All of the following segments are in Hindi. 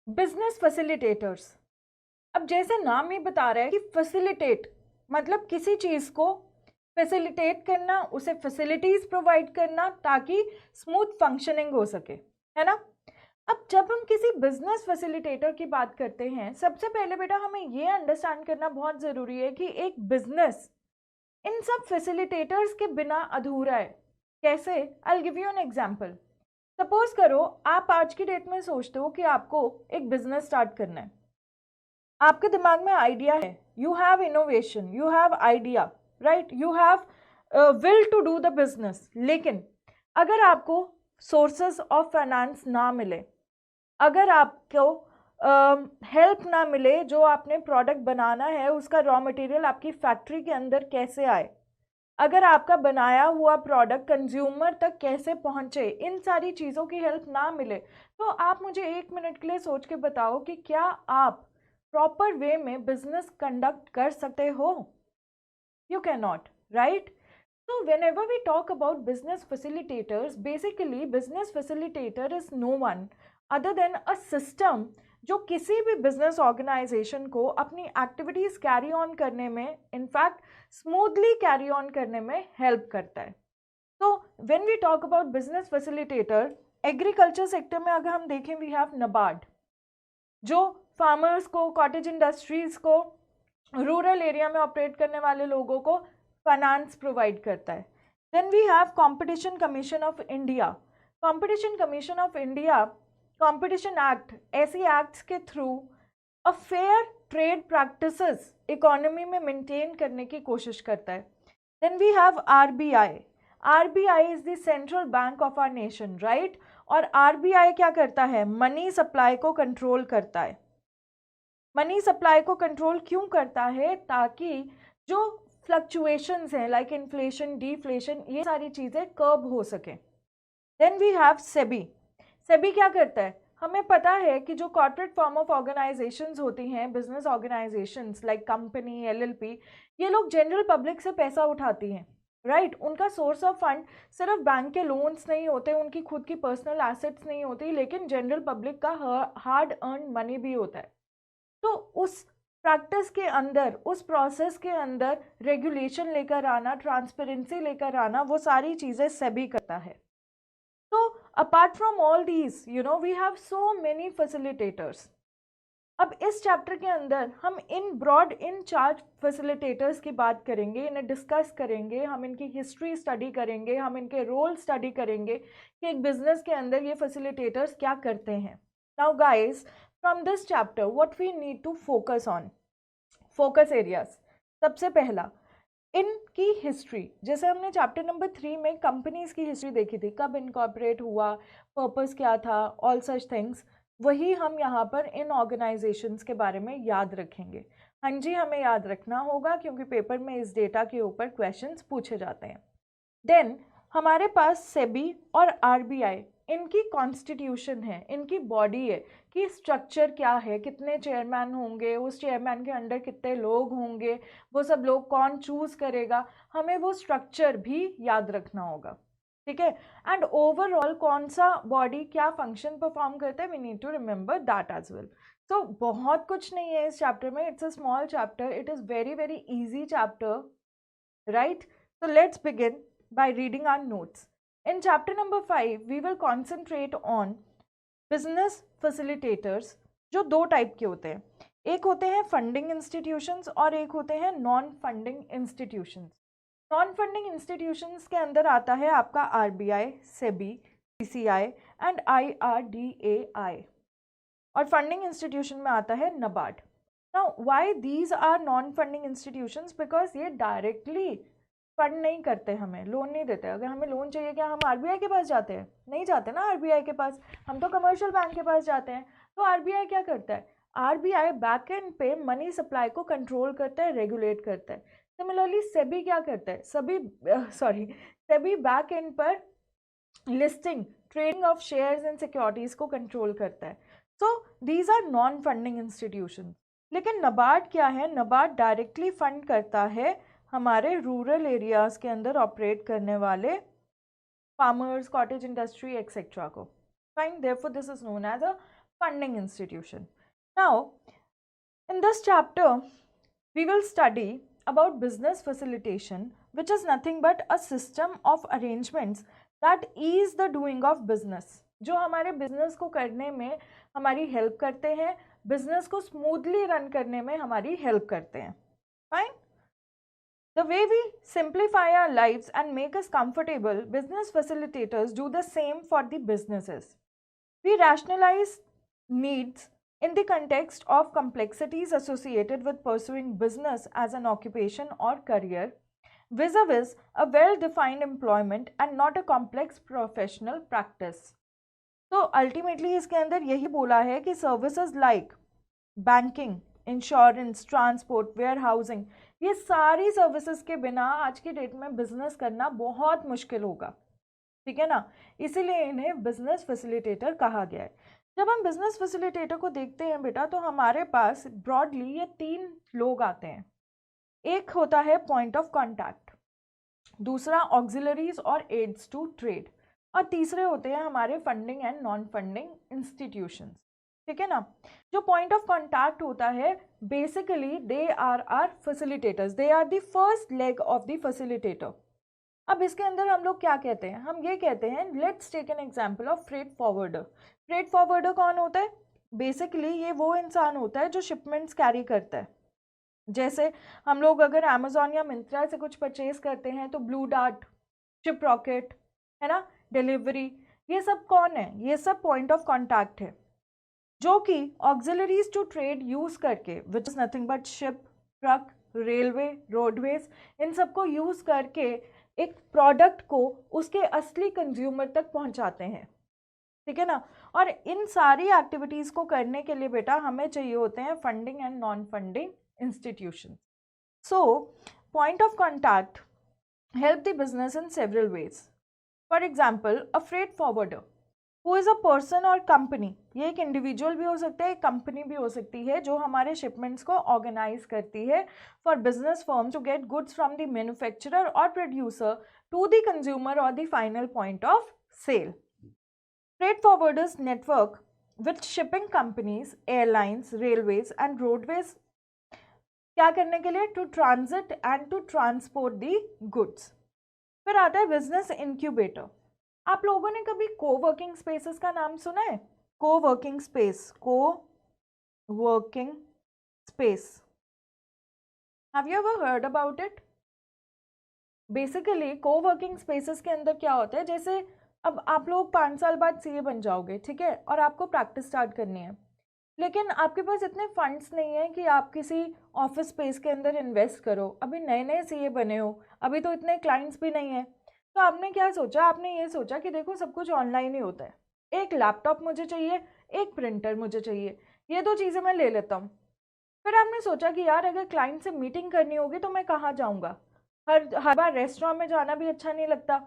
Business facilitators. अब जैसे नाम ही बता रहा है कि फैसिलिटेट मतलब किसी चीज़ को फैसिलिटेट करना, उसे फैसिलिटीज प्रोवाइड करना ताकि स्मूथ फंक्शनिंग हो सके, है ना। अब जब हम किसी बिजनेस फैसिलिटेटर की बात करते हैं, सबसे पहले बेटा हमें ये अंडरस्टैंड करना बहुत ज़रूरी है कि एक बिजनेस इन सब फैसिलिटेटर्स के बिना अधूरा है। कैसे? I will give you an example. Suppose करो आप आज की डेट में सोचते हो कि आपको एक बिजनेस स्टार्ट करना है, आपके दिमाग में आइडिया है, you have innovation, you have idea, right, you have will to do the business. लेकिन अगर आपको सोर्सेस ऑफ फाइनेंस ना मिले, अगर आपको हेल्प ना मिले, जो आपने प्रोडक्ट बनाना है उसका रॉ मटेरियल आपकी फैक्ट्री के अंदर कैसे आए, अगर आपका बनाया हुआ प्रोडक्ट कंज्यूमर तक कैसे पहुंचे, इन सारी चीज़ों की हेल्प ना मिले, तो आप मुझे 1 मिनट के लिए सोच के बताओ कि क्या आप प्रॉपर वे में बिजनेस कंडक्ट कर सकते हो? You can not, right? So whenever we talk about business facilitators, basically business facilitator is no one other than a system जो किसी भी बिजनेस ऑर्गेनाइजेशन को अपनी एक्टिविटीज कैरी ऑन करने में, इनफैक्ट स्मूथली कैरी ऑन करने में हेल्प करता है। तो when we talk about business facilitator, agriculture sector में अगर हम देखें, वी हैव नबार्ड जो फार्मर्स को, कॉटेज इंडस्ट्रीज को, रूरल एरिया में ऑपरेट करने वाले लोगों को फाइनेंस प्रोवाइड करता है। Then we have Competition commission of India. Competition commission of India competition act, ऐसी एक्ट्स के through a fair trade practices economy में मेंटेन करने की कोशिश करता है। Then we have RBI. RBI is the central bank of our nation, right. और आरबीआई क्या करता है? मनी सप्लाई को कंट्रोल करता है। मनी सप्लाई को कंट्रोल क्यों करता है? ताकि जो फ्लक्चुएशंस हैं लाइक इन्फ्लेशन, डिफ्लेशन, ये सारी चीज़ें कर्ब हो सके। Then we have SEBI. SEBI क्या करता है? हमें पता है कि जो कॉर्पोरेट फॉर्म ऑफ ऑर्गेनाइजेशंस होती हैं, business organisations like company, LLP, ये लोग जनरल पब्लिक से पैसा उठाती हैं, राइट। उनका सोर्स ऑफ फंड सिर्फ बैंक के लोन्स नहीं होते, उनकी खुद की पर्सनल एसेट्स नहीं होती, लेकिन जनरल पब्लिक का हार्ड अर्न मनी भी होता है। तो उस प्रैक्टिस के अंदर, उस प्रोसेस के अंदर रेगुलेशन लेकर आना, ट्रांसपेरेंसी लेकर आना, वो सारी चीज़ें सेबी करता है। तो apart from all these, you know, we have so many facilitators. अब इस चैप्टर के अंदर हम इन ब्रॉड इन चार्ज फैसिलिटेटर्स की बात करेंगे, इन्हें डिस्कस करेंगे, हम इनकी हिस्ट्री स्टडी करेंगे, हम इनके रोल स्टडी करेंगे कि एक बिजनेस के अंदर ये फैसिलिटेटर्स क्या करते हैं। Now guys, from this chapter what we need to focus on, focus areas. सबसे पहला, इनकी हिस्ट्री। जैसे हमने चैप्टर नंबर 3 में कंपनीज की हिस्ट्री देखी थी, कब इनकॉर्पोरेट हुआ, पर्पस क्या था, ऑल सच थिंग्स, वही हम यहाँ पर इन ऑर्गेनाइजेशंस के बारे में याद रखेंगे। हाँ जी, हमें याद रखना होगा क्योंकि पेपर में इस डेटा के ऊपर क्वेश्चंस पूछे जाते हैं। देन हमारे पास सेबी और आरबीआई, इनकी कॉन्स्टिट्यूशन है, इनकी बॉडी है कि स्ट्रक्चर क्या है, कितने चेयरमैन होंगे, उस चेयरमैन के अंडर कितने लोग होंगे, वो सब लोग कौन चूज करेगा, हमें वो स्ट्रक्चर भी याद रखना होगा, ठीक है। एंड ओवरऑल कौन सा बॉडी क्या फंक्शन परफॉर्म करता है, we need to remember that as well. तो बहुत कुछ नहीं है इस चैप्टर में, it's a small chapter, it is very very easy chapter, right? So let's begin by reading our notes. In chapter number 5, we will concentrate on business facilitators, जो दो टाइप के होते हैं, एक होते हैं फंडिंग इंस्टीट्यूशंस और एक होते हैं non funding institutions. Non funding institutions के अंदर आता है आपका RBI, SEBI, CCI and IRDAI, और फंडिंग इंस्टीट्यूशन में आता है NABARD. Now why these are non funding institutions? Because ये डायरेक्टली फंड नहीं करते, हमें लोन नहीं देते। अगर हमें लोन चाहिए, क्या हम आरबीआई के पास जाते हैं? नहीं जाते ना आरबीआई के पास, हम तो कमर्शियल बैंक के पास जाते हैं। तो आरबीआई क्या करता है? आरबीआई बैक एंड पे मनी सप्लाई को कंट्रोल करता है, रेगुलेट करता है। सिमिलरली सेबी क्या करता है? सेबी बैक एंड पर listing, trading of shares and securities को कंट्रोल करता है। So these are non funding institution. लेकिन नबार्ड क्या है? नबार्ड डायरेक्टली फंड करता है हमारे रूरल एरियाज के अंदर ऑपरेट करने वाले फार्मर्स, कॉटेज इंडस्ट्री एक्सेट्रा को। Fine, therefore this is known as a funding institution. Now, in this chapter, we will study about business facilitation, which is nothing but a system of arrangements that ease the doing of business, जो हमारे बिजनेस को करने में हमारी हेल्प करते हैं, बिजनेस को स्मूथली रन करने में हमारी हेल्प करते हैं. Fine. The way we simplify our lives and make us comfortable, business facilitators do the same for the businesses. We rationalize needs in the context of complexities associated with pursuing business as an occupation or career, vis-a-vis a well-defined employment and not a complex professional practice. तो अल्टीमेटली इसके अंदर यही बोला है कि services like banking, insurance, transport, warehousing, ये सारी सर्विसेज के बिना आज की डेट में बिजनेस करना बहुत मुश्किल होगा. ठीक है ना, इसीलिए इन्हें बिजनेस फैसिलिटेटर कहा गया है. जब हम बिजनेस फैसिलिटेटर को देखते हैं बेटा, तो हमारे पास ब्रॉडली ये 3 लोग आते हैं. एक होता है पॉइंट ऑफ कॉन्टैक्ट, दूसरा ऑक्सिलरीज और एड्स टू ट्रेड, और तीसरे होते हैं हमारे funding and non funding institutions. ठीक है ना. जो पॉइंट ऑफ कॉन्टैक्ट होता है, basically they are are facilitators, they are the first leg of the facilitator. अब इसके अंदर हम लोग क्या कहते हैं, हम ये कहते हैं, let's take an example of freight forwarder. Freight forwarder कौन होता है? बेसिकली ये वो इंसान होता है जो शिपमेंट्स कैरी करता है. जैसे हम लोग अगर अमेजोन या मिंत्रा से कुछ परचेज करते हैं तो ब्लू डार्ट, शिप रॉकेट, है ना, डिलीवरी, ये सब कौन है? ये सब पॉइंट ऑफ कॉन्टैक्ट है, जो कि ऑक्सिलरीज टू ट्रेड यूज करके, which is nothing but ship, truck, railway, roadways, इन सबको यूज करके एक प्रोडक्ट को उसके असली कंज्यूमर तक पहुंचाते हैं. ठीक है ना. और इन सारी एक्टिविटीज को करने के लिए बेटा हमें चाहिए होते हैं funding and non funding institution. So point of contact help the business in several ways. For example, a freight forwarder who is a person और कंपनी, ये एक इंडिविजुअल भी हो सकता है, एक कंपनी भी हो सकती है, जो हमारे शिपमेंट्स को ऑर्गेनाइज करती है for business firm to get goods from the manufacturer और प्रोड्यूसर टू द कंज्यूमर और the final point of sale. Freight forwarders network with shipping companies, airlines, railways and roadways, क्या करने के लिए? To transit and to transport the goods. फिर आता है बिजनेस इंक्यूबेटर. आप लोगों ने कभी कोवर्किंग स्पेसेस का नाम सुना है? Coworking space, coworking space, have you ever heard about it? Basically coworking spaces के अंदर क्या होता है, जैसे अब आप लोग 5 साल बाद सीए बन जाओगे, ठीक है, और आपको प्रैक्टिस स्टार्ट करनी है, लेकिन आपके पास इतने फंड्स नहीं है कि आप किसी ऑफिस स्पेस के अंदर इन्वेस्ट करो. अभी नए नए सीए बने हो, अभी तो इतने क्लाइंट्स भी नहीं है, तो आपने क्या सोचा? आपने ये सोचा कि देखो सब कुछ ऑनलाइन ही होता है, एक लैपटॉप मुझे चाहिए, एक प्रिंटर मुझे चाहिए, ये 2 चीज़ें मैं ले लेता हूँ. फिर आपने सोचा कि यार अगर क्लाइंट से मीटिंग करनी होगी तो मैं कहाँ जाऊँगा? हर बार रेस्टोरेंट में जाना भी अच्छा नहीं लगता,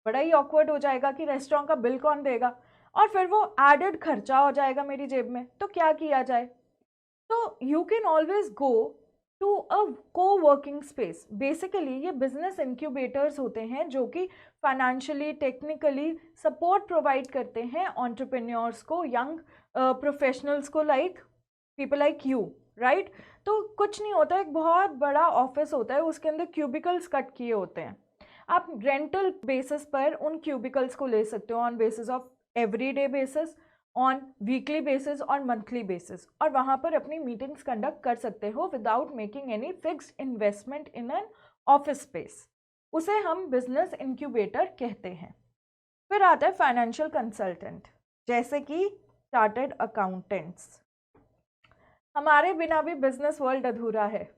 बड़ा ही ऑकवर्ड हो जाएगा कि रेस्टोरेंट का बिल कौन देगा, और फिर वो एडेड खर्चा हो जाएगा मेरी जेब में. तो क्या किया जाए? तो you can always go to a co working space. Basically ये बिजनेस इंक्यूबेटर्स होते हैं जो कि फाइनेंशियली, टेक्निकली सपोर्ट प्रोवाइड करते हैं एंटरप्रेन्योर्स को, यंग प्रोफेशनल्स को, like people like you, right. तो कुछ नहीं होता, एक बहुत बड़ा ऑफिस होता है, उसके अंदर क्यूबिकल्स कट किए होते हैं. आप रेंटल बेसिस पर उन क्यूबिकल्स को ले सकते हो, on basis of everyday basis, on weekly basis और मंथली बेसिस, और वहाँ पर अपनी मीटिंग्स कंडक्ट कर सकते हो without making any fixed investment in an office space. उसे हम बिजनेस इंक्यूबेटर कहते हैं. फिर आता है फाइनेंशियल कंसल्टेंट, जैसे कि चार्टर्ड अकाउंटेंट्स. हमारे बिना भी बिजनेस वर्ल्ड अधूरा है.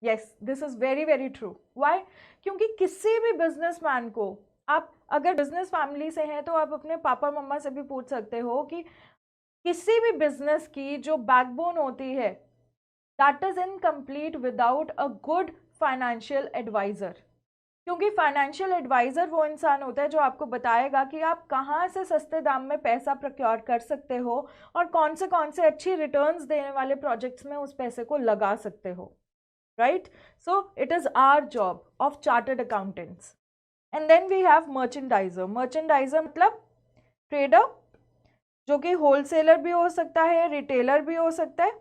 Yes, this is very very true. Why? क्योंकि किसी भी बिजनेसमैन को, आप अगर बिजनेस फैमिली से हैं तो आप अपने पापा मम्मा से भी पूछ सकते हो कि किसी भी बिजनेस की जो बैकबोन होती है, that is incomplete without a good financial advisor. क्योंकि फाइनेंशियल एडवाइजर वो इंसान होता है जो आपको बताएगा कि आप कहाँ से सस्ते दाम में पैसा प्रोक्योर कर सकते हो और कौन से अच्छी रिटर्न्स देने वाले प्रोजेक्ट्स में उस पैसे को लगा सकते हो, right. So it is our job of chartered accountants. And then we have merchandiser. Merchandiser मतलब ट्रेडर. जो कि होलसेलर भी हो सकता है, रिटेलर भी हो सकता है,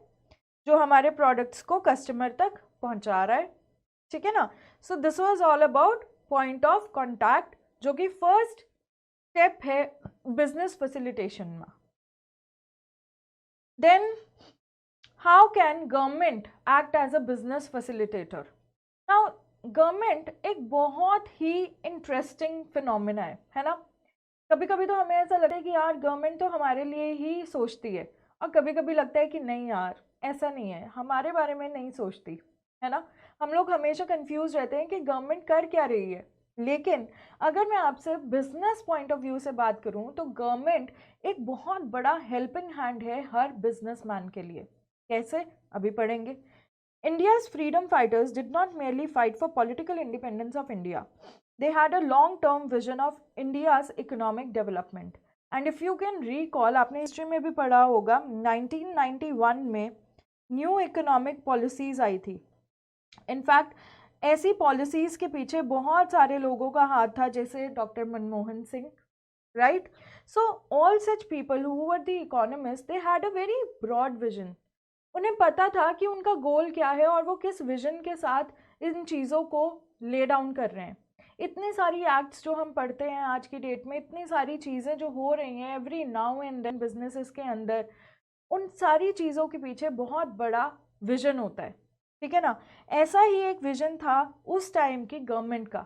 जो हमारे प्रोडक्ट्स को कस्टमर तक पहुंचा रहा है, ठीक है ना। So this was all about point of contact, जो कि फर्स्ट स्टेप है बिजनेस फैसिलिटेशन में। Then how can government act as a business facilitator? Now government एक बहुत ही इंटरेस्टिंग फिनोमिना है ना। कभी कभी तो हमें ऐसा लगता है कि यार गवर्नमेंट तो हमारे लिए ही सोचती है, और कभी कभी लगता है कि नहीं यार ऐसा नहीं है, हमारे बारे में नहीं सोचती, है ना। हम लोग हमेशा कंफ्यूज रहते हैं कि गवर्नमेंट कर क्या रही है। लेकिन अगर मैं आपसे बिजनेस पॉइंट ऑफ व्यू से बात करूं तो गवर्नमेंट एक बहुत बड़ा हेल्पिंग हैंड है हर बिजनेसमैन के लिए। कैसे, अभी पढ़ेंगे। India's freedom fighters did not merely fight for political independence of India. They had a long-term vision of India's economic development. And if you can recall, आपने हिस्ट्री में भी पढ़ा होगा, 1991 में न्यू इकोनॉमिक पॉलिसीज आई थी। इनफैक्ट ऐसी पॉलिसीज के पीछे बहुत सारे लोगों का हाथ था, जैसे doctor Manmohan Singh, right. So all such people who were the economist, they had a very broad vision. उन्हें पता था कि उनका गोल क्या है और वो किस विजन के साथ इन चीज़ों को ले डाउन कर रहे हैं। इतनी सारी एक्ट्स जो हम पढ़ते हैं आज की डेट में, इतनी सारी चीज़ें जो हो रही हैं every now and then businesses के अंदर, उन सारी चीज़ों के पीछे बहुत बड़ा विजन होता है, ठीक है ना। ऐसा ही एक विजन था उस टाइम की गवर्नमेंट का,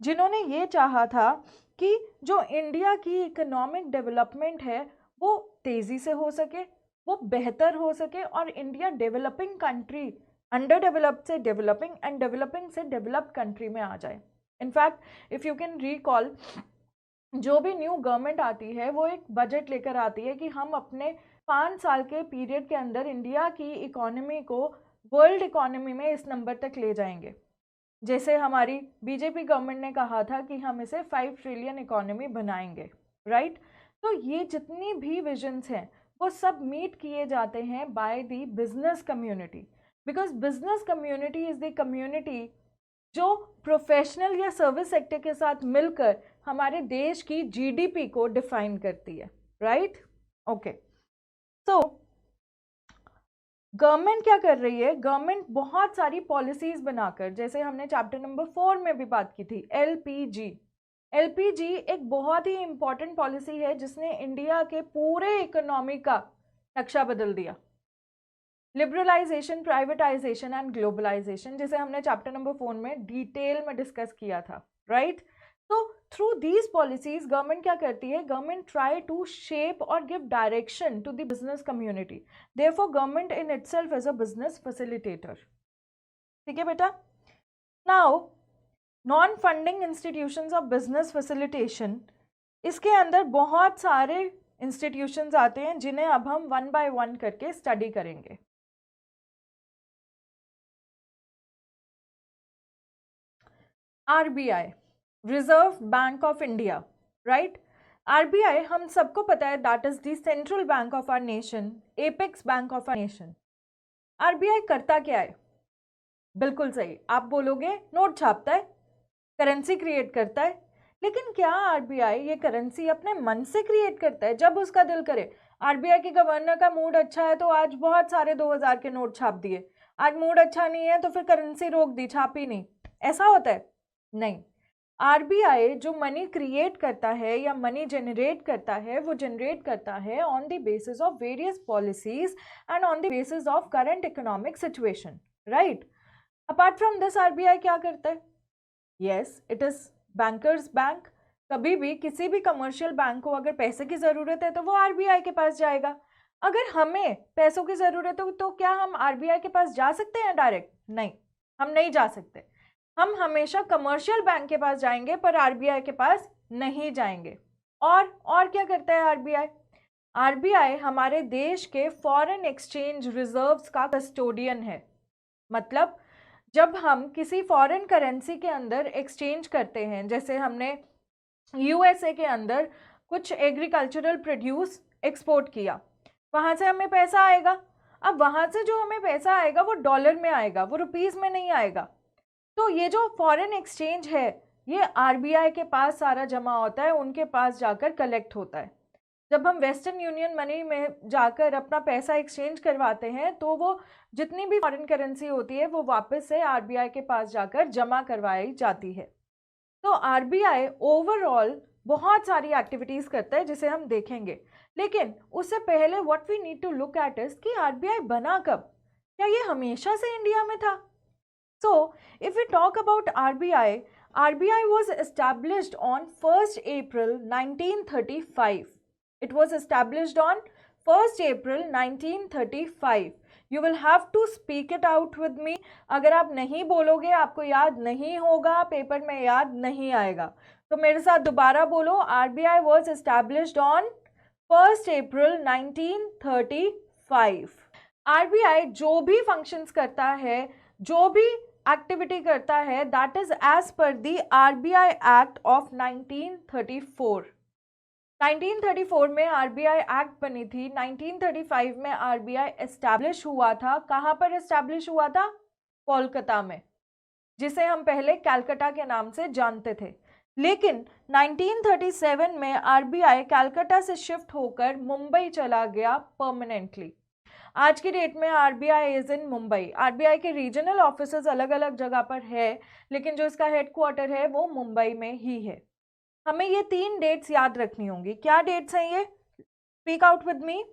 जिन्होंने ये चाहा था कि जो इंडिया की इकोनॉमिक डेवलपमेंट है वो तेज़ी से हो सके, वो बेहतर हो सके, और India developing country, under developed से डेवलपिंग एंड डेवलपिंग से डेवलप्ड कंट्री में आ जाए। In fact if you can recall, जो भी न्यू गवर्नमेंट आती है वो एक बजट लेकर आती है कि हम अपने 5 साल के पीरियड के अंदर इंडिया की इकोनॉमी को वर्ल्ड इकोनॉमी में इस नंबर तक ले जाएंगे। जैसे हमारी बीजेपी गवर्नमेंट ने कहा था कि हम इसे 5 ट्रिलियन इकोनॉमी बनाएंगे, राइट। तो ये जितनी भी विजन्स हैं वो सब मीट किए जाते हैं by the business community, because business community is the community जो प्रोफेशनल या सर्विस सेक्टर के साथ मिलकर हमारे देश की जीडीपी को डिफाइन करती है, राइट। ओके, सो गवर्नमेंट क्या कर रही है? गवर्नमेंट बहुत सारी पॉलिसीज बनाकर, जैसे हमने चैप्टर नंबर 4 में भी बात की थी, एलपीजी। एलपीजी एक बहुत ही इंपॉर्टेंट पॉलिसी है जिसने इंडिया के पूरे इकोनॉमी का नक्शा बदल दिया। लिबरलाइजेशन, प्राइवेटाइजेशन एंड ग्लोबलाइजेशन, जिसे हमने चैप्टर नंबर 4 में डिटेल में डिस्कस किया था, राइट। तो थ्रू दीज पॉलिसीज गवर्नमेंट क्या करती है? गवर्नमेंट ट्राई टू शेप और give direction to the business community. Therefore government in itself is a business facilitator, ठीक है बेटा। Now non funding institutions of business facilitation, इसके अंदर बहुत सारे इंस्टीट्यूशंस आते हैं जिन्हें अब हम 1 by 1 करके स्टडी करेंगे। RBI, reserve bank of India, right. RBI हम सबको पता है that is the central bank of our nation, apex bank of our nation. RBI करता क्या है? बिल्कुल सही, आप बोलोगे नोट छापता है, करेंसी क्रिएट करता है। लेकिन क्या आरबीआई ये करेंसी अपने मन से क्रिएट करता है जब उसका दिल करे? आरबीआई के गवर्नर का मूड अच्छा है तो आज बहुत सारे 2000 के नोट छाप दिए, आज मूड अच्छा नहीं है तो फिर करेंसी रोक दी, छापी नहीं, ऐसा होता है? नहीं। आरबीआई जो मनी क्रिएट करता है या मनी जनरेट करता है, वो जनरेट करता है on the basis of various policies and on the basis of current economic situation, right. Apart from this RBI क्या करता है? Yes, it is bankers bank. कभी भी किसी भी कमर्शियल बैंक को अगर पैसे की ज़रूरत है तो वो आरबीआई के पास जाएगा। अगर हमें पैसों की ज़रूरत हो तो क्या हम आरबीआई के पास जा सकते हैं डायरेक्ट? नहीं, हम नहीं जा सकते। हम हमेशा कमर्शियल बैंक के पास जाएंगे पर आरबीआई के पास नहीं जाएंगे। और क्या करता है आरबीआई? आरबीआई हमारे देश के फॉरेन एक्सचेंज रिजर्व्स का कस्टोडियन है। मतलब जब हम किसी फॉरेन करेंसी के अंदर एक्सचेंज करते हैं, जैसे हमने यूएसए के अंदर कुछ एग्रीकल्चरल प्रोड्यूस एक्सपोर्ट किया, वहाँ से हमें पैसा आएगा। अब वहाँ से जो हमें पैसा आएगा वो डॉलर में आएगा, वो रुपीज़ में नहीं आएगा। तो ये जो फॉरेन एक्सचेंज है ये आरबीआई के पास सारा जमा होता है, उनके पास जाकर कलेक्ट होता है। जब हम वेस्टर्न यूनियन मनी में जाकर अपना पैसा एक्सचेंज करवाते हैं तो वो जितनी भी फॉरेन करेंसी होती है वो वापस से आरबीआई के पास जाकर जमा करवाई जाती है। तो आरबीआई ओवरऑल बहुत सारी एक्टिविटीज़ करता है जिसे हम देखेंगे, लेकिन उससे पहले what we need to look at is कि आरबीआई बना कब? क्या ये हमेशा से इंडिया में था? So, if we talk about RBI, RBI was established on 1st April 1935. It was established on 1st April 1935. You will have to speak it out with me. अगर आप नहीं बोलोगे आपको याद नहीं होगा, पेपर में याद नहीं आएगा। तो मेरे साथ दोबारा बोलो, RBI was established on 1st April 1935. RBI जो भी फंक्शंस करता है, जो भी एक्टिविटी करता है, that is as per the RBI act of 1934। 1934 में आरबीआई एक्ट बनी थी। 1935 में आरबीआई एस्टैब्लिश हुआ था। कहाँ पर एस्टैब्लिश हुआ था? कोलकाता में, जिसे हम पहले कैलकाटा के नाम से जानते थे। लेकिन 1937 में आरबीआई कैलकाटा से शिफ्ट होकर मुंबई चला गया परमानेंटली। आज की डेट में RBI is in Mumbai. RBI के रीजनल ऑफिसेज अलग अलग जगह पर है, लेकिन जो इसका हेडक्वार्टर है वो मुंबई में ही है। हमें ये 3 डेट्स याद रखनी होंगी। क्या डेट्स हैं ये? Speak out with me.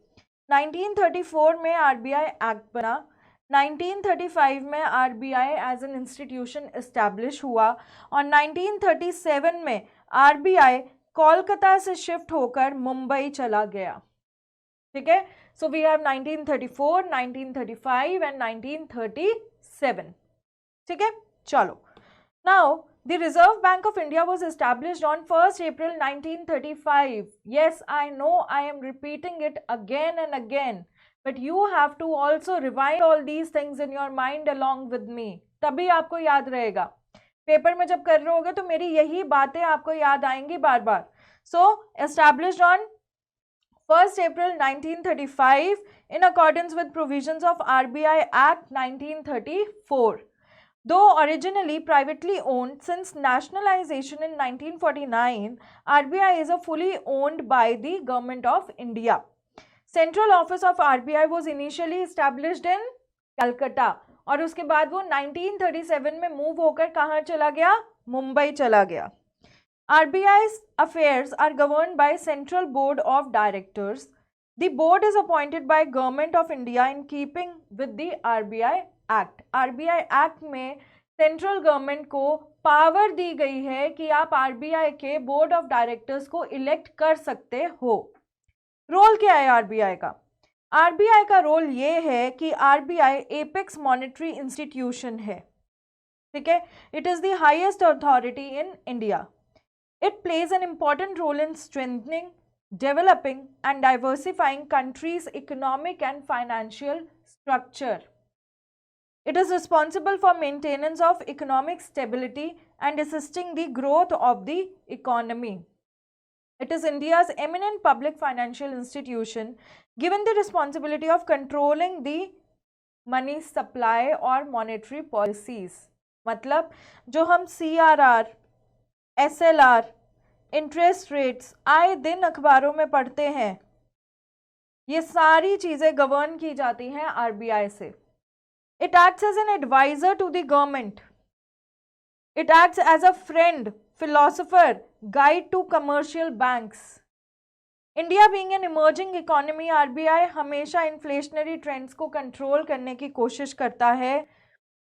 1934 में आरबीआई एक्ट बना, 1935 में RBI as an institution establish हुआ, और 1937 में आरबीआई कोलकाता से शिफ्ट होकर मुंबई चला गया। ठीक है, so we have 1934, 1935 and 1937. ठीक है, चलो। Now the Reserve Bank of India was established on 1st April 1935. Yes, I know I am repeating it again and again, but you have to also rewind all these things in your mind along with me. तभी आपको याद रहेगा। पेपर में जब कर रहे होगे तो मेरी यही बातें आपको याद आएंगी बार बार। So established on 1st April 1935 in accordance with provisions of RBI Act 1934. Though originally privately owned, since nationalization in 1949, RBI is a fully owned by the Government of India. Central office of RBI was initially established in Calcutta, और उसके बाद वो 1937 में मूव होकर कहाँ चला गया? मुंबई चला गया। RBI's affairs are governed by Central Board of Directors. The board is appointed by Government of India in keeping with the RBI Act. RBI Act में सेंट्रल गवर्नमेंट को पावर दी गई है कि आप RBI के बोर्ड ऑफ डायरेक्टर्स को इलेक्ट कर सकते हो। रोल क्या है RBI का? RBI का रोल ये है कि RBI एपेक्स मॉनेटरी इंस्टीट्यूशन है। ठीक है, it is the highest authority in India. It plays an important role in strengthening, developing and diversifying countries' economic and financial structure. It is responsible for maintenance of economic stability and assisting the growth of the economy. It is India's eminent public financial institution given the responsibility of controlling the money supply or monetary policies. मतलब जो हम CRR, SLR, इंटरेस्ट रेट्स आए दिन अखबारों में पढ़ते हैं, ये सारी चीज़ें गवर्न की जाती हैं आरबीआई से. It acts as an advisor to the government. It acts as a friend, philosopher, guide to commercial banks. India being an emerging economy, RBI हमेशा इन्फ्लेशनरी ट्रेंड्स को कंट्रोल करने की कोशिश करता है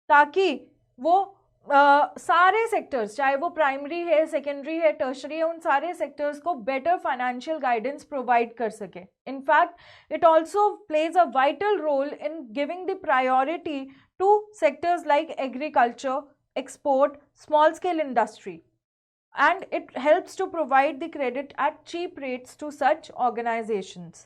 ताकि वो सारे सेक्टर्स, चाहे वो प्राइमरी है, सेकेंडरी है, टर्शरी है, उन सारे सेक्टर्स को बेटर फाइनेंशियल गाइडेंस प्रोवाइड कर सके. In fact it also plays a vital role in giving the priority to sectors like agriculture, export, small scale industry, and it helps to provide the credit at cheap rates to such organizations.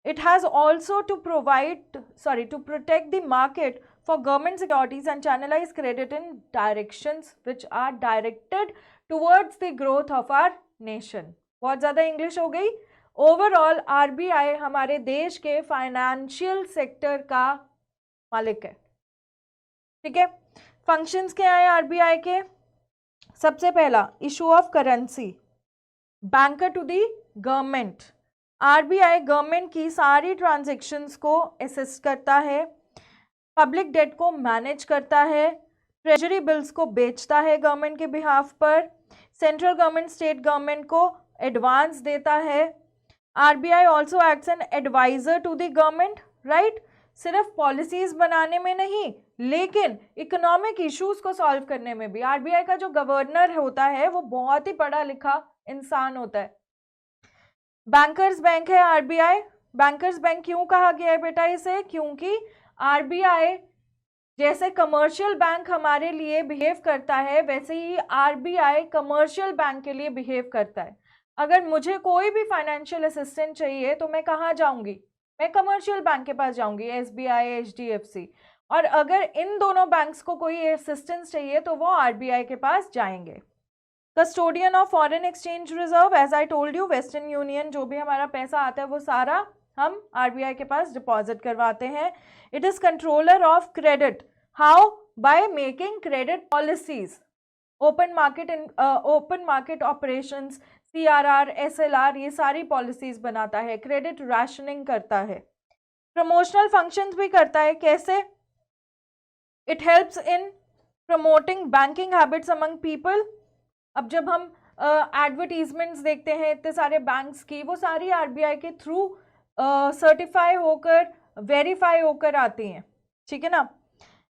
It has also to protect the market for government securities and channelize credit in directions which are directed towards the growth of our nation. बहुत ज़्यादा इंग्लिश हो गई. ओवरऑल आरबीआई हमारे देश के फाइनेंशियल सेक्टर का मालिक है. ठीक है, फंक्शंस क्या है आरबीआई के? सबसे पहला, issue of currency, banker to the government, RBI government की सारी ट्रांजैक्शंस को असिस्ट करता है, पब्लिक डेट को मैनेज करता है, ट्रेजरी बिल्स को बेचता है गवर्नमेंट के बिहाफ पर, सेंट्रल गवर्नमेंट स्टेट गवर्नमेंट को एडवांस देता है। RBI also acts an advisor to the government, right, सिर्फ पॉलिसीज बनाने में नहीं लेकिन इकोनॉमिक इश्यूज को सॉल्व करने में भी। आरबीआई का जो गवर्नर होता है वो बहुत ही पढ़ा लिखा इंसान होता है। बैंकर्स बैंक है आरबीआई। बैंकर्स बैंक क्यों कहा गया है बेटा इसे? क्योंकि आरबीआई जैसे कमर्शियल बैंक हमारे लिए बिहेव करता है वैसे ही आरबीआई कमर्शियल बैंक के लिए बिहेव करता है। अगर मुझे कोई भी फाइनेंशियल असिस्टेंट चाहिए तो मैं कहाँ जाऊंगी? मैं कमर्शियल बैंक के पास जाऊंगी, एसबीआई, एचडीएफसी। और अगर इन दोनों बैंक्स को कोई असिस्टेंस चाहिए तो वो आरबीआई के पास जाएंगे। Custodian of foreign exchange reserve, as I told you, Western Union, जो भी हमारा पैसा आता है वो सारा हम आरबीआई के पास डिपॉजिट करवाते हैं। It is controller of credit, how? By making credit policies, open market operations, CRR, SLR, ये सारी पॉलिसीज बनाता है। क्रेडिट राशनिंग करता है, प्रमोशनल फंक्शंस भी करता है। कैसे? It helps in promoting banking habits among people. अब जब हम एडवर्टीजमेंट्स देखते हैं इतने सारे बैंक्स की, वो सारी आरबीआई के थ्रू सर्टिफाई होकर, वेरीफाई होकर आती हैं, ठीक है ना।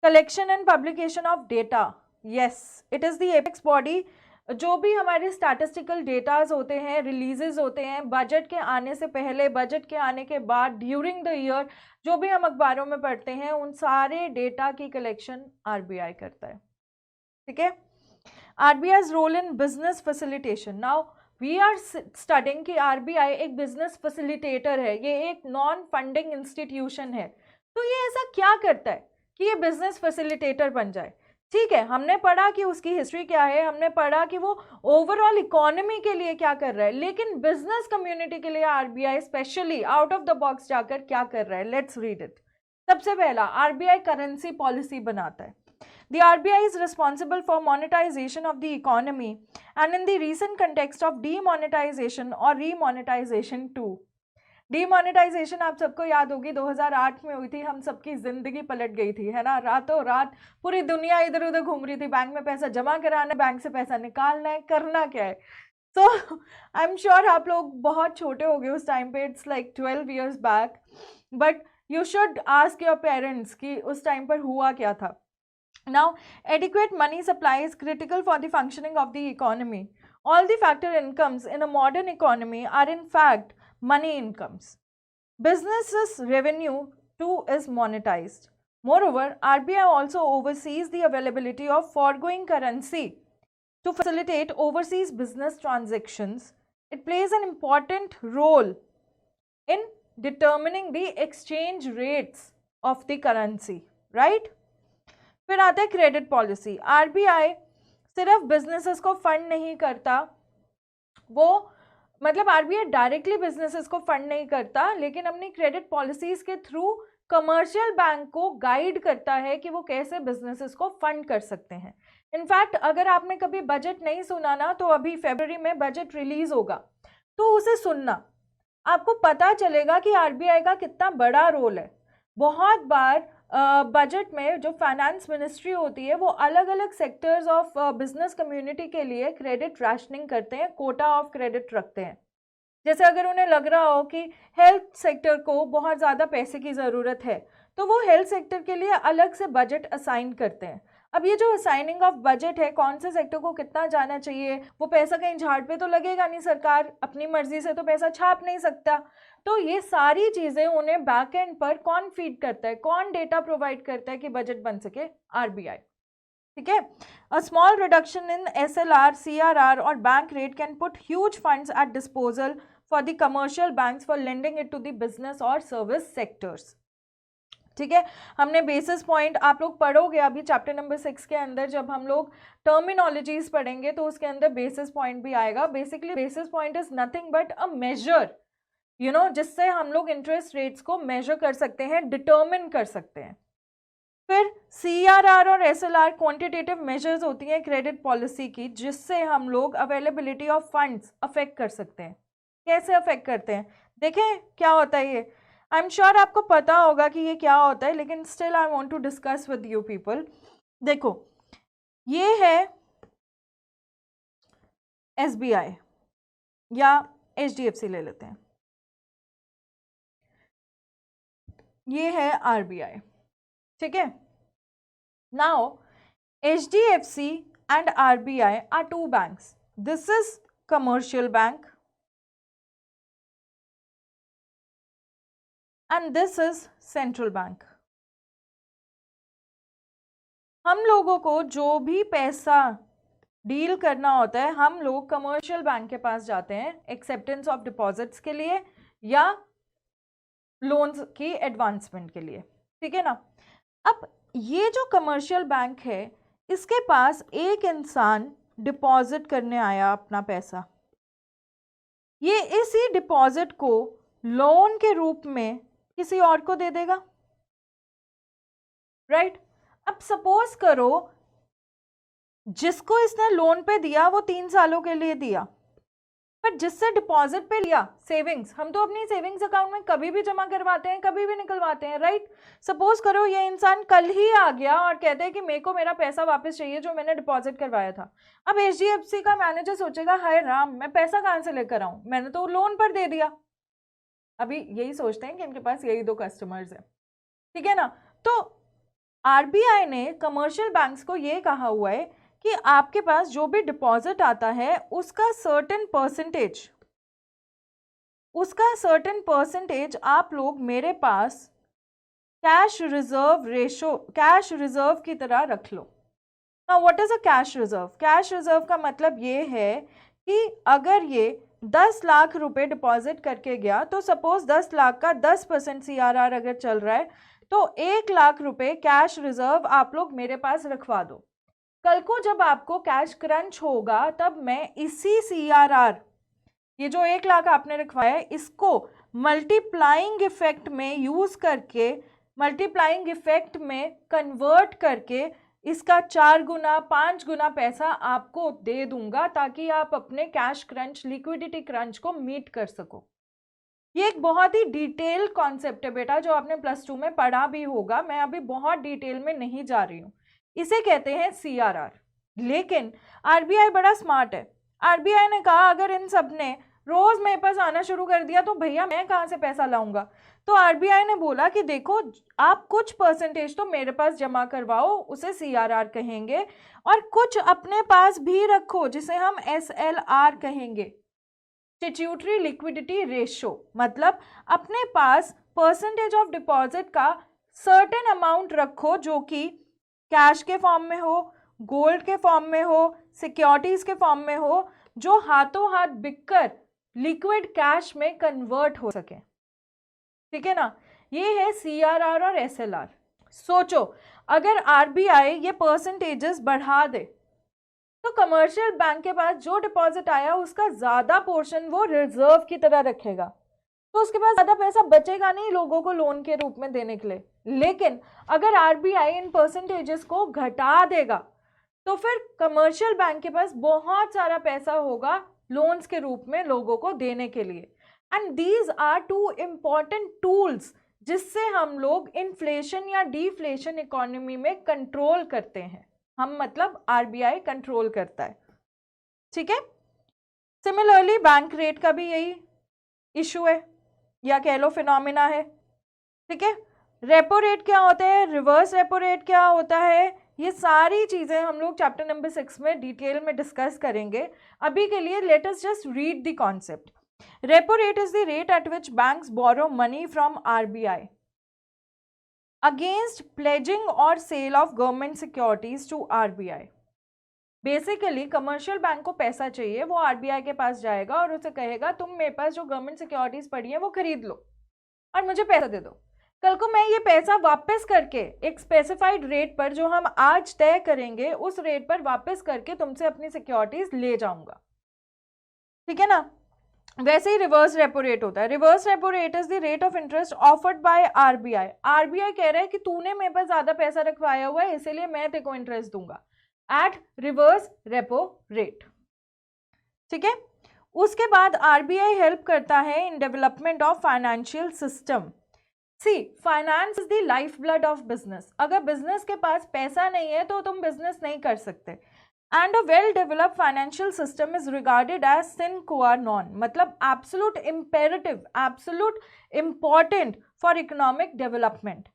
Collection and publication of data, yes, it is the apex body. जो भी हमारे स्टैटिस्टिकल डेटाज होते हैं, रिलीजेस होते हैं बजट के आने से पहले, बजट के आने के बाद, ड्यूरिंग द ईयर, जो भी हम अखबारों में पढ़ते हैं उन सारे डेटा की कलेक्शन आरबीआई करता है, ठीक है। RBI's role in business facilitation, now we are studying कि आरबीआई एक बिजनेस फैसिलिटेटर है, ये एक नॉन फंडिंग इंस्टीट्यूशन है। तो ये ऐसा क्या करता है कि ये बिजनेस फैसिलिटेटर बन जाए? ठीक है, हमने पढ़ा कि उसकी हिस्ट्री क्या है, हमने पढ़ा कि वो ओवरऑल इकोनॉमी के लिए क्या कर रहा है, लेकिन बिजनेस कम्युनिटी के लिए RBI specially out of the box जाकर क्या कर रहा है? Let's read it. सबसे पहला, आरबीआई करेंसी पॉलिसी बनाता है। The RBI is responsible for monetization of the economy and in the recent context of demonetization or remonetization too. Demonetization आप सबको याद होगी 2008 में हुई थी, हम सबकी जिंदगी पलट गई थी, है ना। रातों रात पूरी दुनिया इधर उधर घूम रही थी, बैंक में पैसा जमा कराना है, बैंक से पैसा निकालना है, करना क्या है। तो आई एम श्योर आप लोग बहुत छोटे हो गए उस टाइम पे, it's like 12 years back, but you should ask your parents कि उस टाइम पर हुआ क्या था। Now, adequate money supply is critical for the functioning of the economy. All the factor incomes in a modern economy are in fact money incomes. Businesses' revenue too is monetized. Moreover, RBI also oversees the availability of foregoing currency to facilitate overseas business transactions. It plays an important role in determining the exchange rates of the currency, right? फिर आता है क्रेडिट पॉलिसी। आरबीआई सिर्फ बिजनेसेस को फंड नहीं करता, वो मतलब आरबीआई डायरेक्टली बिजनेसेस को फंड नहीं करता, लेकिन अपनी क्रेडिट पॉलिसीज के थ्रू कमर्शियल बैंक को गाइड करता है कि वो कैसे बिजनेसेस को फंड कर सकते हैं। इनफैक्ट अगर आपने कभी बजट नहीं सुना ना, तो अभी फरवरी में बजट रिलीज होगा, तो उसे सुनना, आपको पता चलेगा कि आरबीआई का कितना बड़ा रोल है। बहुत बार बजट में जो फाइनेंस मिनिस्ट्री होती है वो अलग अलग सेक्टर्स ऑफ बिजनेस कम्युनिटी के लिए क्रेडिट राशनिंग करते हैं, कोटा ऑफ क्रेडिट रखते हैं। जैसे अगर उन्हें लग रहा हो कि हेल्थ सेक्टर को बहुत ज़्यादा पैसे की ज़रूरत है, तो वो हेल्थ सेक्टर के लिए अलग से बजट असाइन करते हैं। अब ये जो असाइनिंग ऑफ बजट है, कौन से सेक्टर को कितना जाना चाहिए, वो पैसा कहीं झाड़ पे तो लगेगा नहीं, सरकार अपनी मर्जी से तो पैसा छाप नहीं सकता। तो ये सारी चीज़ें उन्हें बैक एंड पर कौन फीड करता है, कौन डेटा प्रोवाइड करता है कि बजट बन सके? आरबीआई, ठीक है। A small reduction in SLR, CRR और bank rate can put huge funds at disposal for the commercial banks for lending it to the business और सर्विस सेक्टर्स, ठीक है। हमने बेसिस पॉइंट, आप लोग पढ़ोगे अभी चैप्टर नंबर 6 के अंदर, जब हम लोग टर्मिनोलॉजीज पढ़ेंगे तो उसके अंदर बेसिस पॉइंट भी आएगा। Basically basis point is nothing but a measure, you know, जिससे हम लोग इंटरेस्ट रेट्स को मेजर कर सकते हैं, डिटर्मिन कर सकते हैं। फिर सीआरआर और एसएलआर क्वांटिटेटिव मेजर्स होती हैं क्रेडिट पॉलिसी की, जिससे हम लोग अवेलेबिलिटी ऑफ फंड्स अफेक्ट कर सकते हैं। कैसे अफेक्ट करते हैं? देखें क्या होता है ये। आई एम श्योर आपको पता होगा कि ये क्या होता है, लेकिन still I want to discuss with you people. देखो ये है SBI या HDFC ले लेते हैं, ये है RBI, ठीक है। Now HDFC and RBI are two banks. This is commercial bank and this is central bank. हम लोगों को जो भी पैसा डील करना होता है, हम लोग कमर्शियल बैंक के पास जाते हैं एक्सेप्टेंस ऑफ डिपॉजिट्स के लिए या लोन्स की एडवांसमेंट के लिए, ठीक है ना। अब ये जो कमर्शियल बैंक है, इसके पास एक इंसान डिपॉजिट करने आया अपना पैसा, ये इसी डिपॉजिट को लोन के रूप में किसी और को दे देगा, राइट। अब सपोज करो जिसको इसने लोन पे दिया वो 3 सालों के लिए दिया, पर जिससे डिपॉजिट पे लिया सेविंग्स, हम तो अपनी सेविंग्स अकाउंट में कभी भी जमा करवाते हैं, कभी भी निकलवाते हैं, राइट। सपोज करो ये इंसान कल ही आ गया और कहते हैं कि मेरे को मेरा पैसा वापस चाहिए जो मैंने डिपॉजिट करवाया था। अब HDFC का मैनेजर सोचेगा, हाय राम, मैं पैसा कहाँ से लेकर आऊं, मैंने तो लोन पर दे दिया। अभी यही सोचते हैं कि इनके पास यही 2 कस्टमर्स है, ठीक है ना। तो RBI ने कमर्शियल बैंक्स को ये कहा हुआ है कि आपके पास जो भी डिपॉजिट आता है उसका सर्टेन परसेंटेज आप लोग मेरे पास कैश रिजर्व की तरह रख लो। Now what is a cash reserve? Cash reserve का मतलब ये है कि अगर ये 10 लाख रुपए डिपॉजिट करके गया, तो सपोज 10 लाख का 10% CRR अगर चल रहा है, तो 1 लाख रुपए कैश रिजर्व आप लोग मेरे पास रखवा दो। कल को जब आपको कैश क्रंच होगा, तब मैं इसी CRR, ये जो 1 लाख आपने रखवाया है, इसको मल्टीप्लाइंग इफेक्ट में यूज करके, मल्टीप्लाइंग इफेक्ट में कन्वर्ट करके इसका 4 गुना 5 गुना पैसा आपको दे दूंगा, ताकि आप अपने कैश क्रंच, लिक्विडिटी क्रंच को मीट कर सको। ये एक बहुत ही डिटेल कॉन्सेप्ट है बेटा, जो आपने +2 में पढ़ा भी होगा, मैं अभी बहुत डिटेल में नहीं जा रही हूँ। इसे कहते हैं CRR। लेकिन RBI बड़ा स्मार्ट है। RBI ने कहा अगर इन सब ने रोज मेरे पास आना शुरू कर दिया तो भैया मैं कहाँ से पैसा लाऊंगा। तो RBI ने बोला कि देखो, आप कुछ परसेंटेज तो मेरे पास जमा करवाओ, उसे CRR कहेंगे, और कुछ अपने पास भी रखो जिसे हम SLR कहेंगे, स्टैट्यूटरी लिक्विडिटी रेशियो। मतलब अपने पास परसेंटेज ऑफ डिपॉजिट का सर्टेन अमाउंट रखो, जो कि कैश के फॉर्म में हो, गोल्ड के फॉर्म में हो, सिक्योरिटीज के फॉर्म में हो, जो हाथों हाथ बिककर लिक्विड कैश में कन्वर्ट हो सके, ठीक है ना। ये है CRR और SLR। सोचो अगर RBI ये परसेंटेजेस बढ़ा दे, तो कमर्शियल बैंक के पास जो डिपॉजिट आया उसका ज्यादा पोर्शन वो रिजर्व की तरह रखेगा, तो उसके पास ज्यादा पैसा बचेगा नहीं लोगों को लोन के रूप में देने के लिए। लेकिन अगर RBI इन परसेंटेजेस को घटा देगा, तो फिर कमर्शियल बैंक के पास बहुत सारा पैसा होगा लोन्स के रूप में लोगों को देने के लिए। And these are 2 important tools जिससे हम लोग इन्फ्लेशन या डिफ्लेशन इकोनॉमी में कंट्रोल करते हैं। हम मतलब RBI कंट्रोल करता है, ठीक है। सिमिलरली बैंक रेट का भी यही इशू है, या कह लो फिनोमिना है, ठीक है। रेपो रेट क्या होता है, रिवर्स रेपो रेट क्या होता है, ये सारी चीजें हम लोग चैप्टर नंबर 6 में डिटेल में डिस्कस करेंगे। अभी के लिए let us just read the concept. Repo rate is the rate at which banks borrow money from RBI against pledging or sale of government securities to RBI। Basically commercial bank को पैसा चाहिए, वो RBI के पास जाएगा और उसे कहेगा तुम मेरे पास जो गवर्नमेंट सिक्योरिटीज पड़ी है वो खरीद लो और मुझे पैसा दे दो। कल को मैं ये पैसा वापस करके एक स्पेसिफाइड रेट पर, जो हम आज तय करेंगे, उस रेट पर वापस करके तुमसे अपनी सिक्योरिटीज ले जाऊंगा, ठीक है ना। वैसे ही रिवर्स रेपो रेट होता है। Reverse repo rate is the rate of interest offered by RBI। RBI कह रहा है कि तूने मेरे पास ज्यादा पैसा रखवाया हुआ है, इसीलिए मैं तेरे को इंटरेस्ट दूंगा एट रिवर्स रेपो रेट, ठीक है। उसके बाद आरबीआई हेल्प करता है in development of financial system. See, finance is the life blood of business. अगर बिजनेस के पास पैसा नहीं है तो तुम बिजनेस नहीं कर सकते। And a well developed financial system is regarded as sine qua non, मतलब absolute imperative, absolute important for economic development.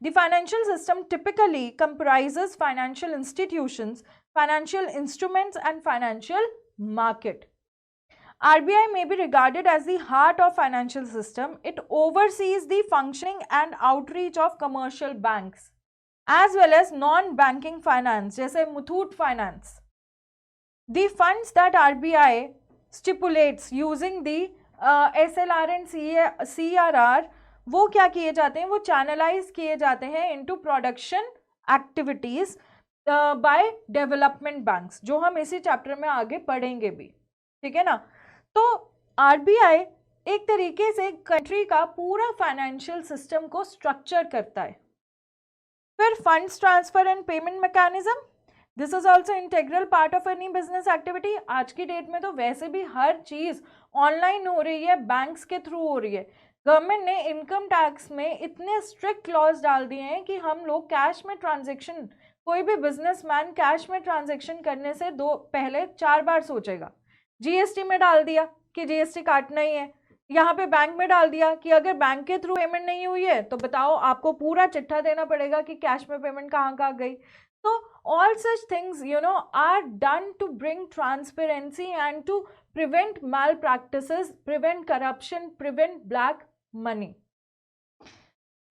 The financial system typically comprises financial institutions, financial instruments, and financial market. RBI may be regarded as the heart of financial system. It oversees the functioning and outreach of commercial banks as well as non-banking finance, जैसे Muthoot finance. The funds that RBI stipulates using the SLR and CRR, वो क्या किए जाते हैं, वो चैनलाइज किए जाते हैं into production activities by development banks, जो हम इसी चैप्टर में आगे पढ़ेंगे भी, ठीक है ना। तो आरबीआई एक तरीके से कंट्री का पूरा फाइनेंशियल सिस्टम को स्ट्रक्चर करता है। फिर funds transfer and payment mechanism, this is also integral part of any business activity. आज की डेट में तो वैसे भी हर चीज ऑनलाइन हो रही है, बैंक्स के थ्रू हो रही है। गवर्नमेंट ने इनकम टैक्स में इतने स्ट्रिक्ट लॉज डाल दिए हैं कि हम लोग कैश में ट्रांजैक्शन, कोई भी बिजनेसमैन कैश में ट्रांजैक्शन करने से पहले 4 बार सोचेगा। जीएसटी में डाल दिया कि जीएसटी काटना ही है, यहाँ पे बैंक में डाल दिया कि अगर बैंक के थ्रू पेमेंट नहीं हुई है तो बताओ, आपको पूरा चिट्ठा देना पड़ेगा कि कैश में पेमेंट कहाँ गई। तो all such things, are done to bring transparency and to prevent malpractices, prevent corruption, prevent black money.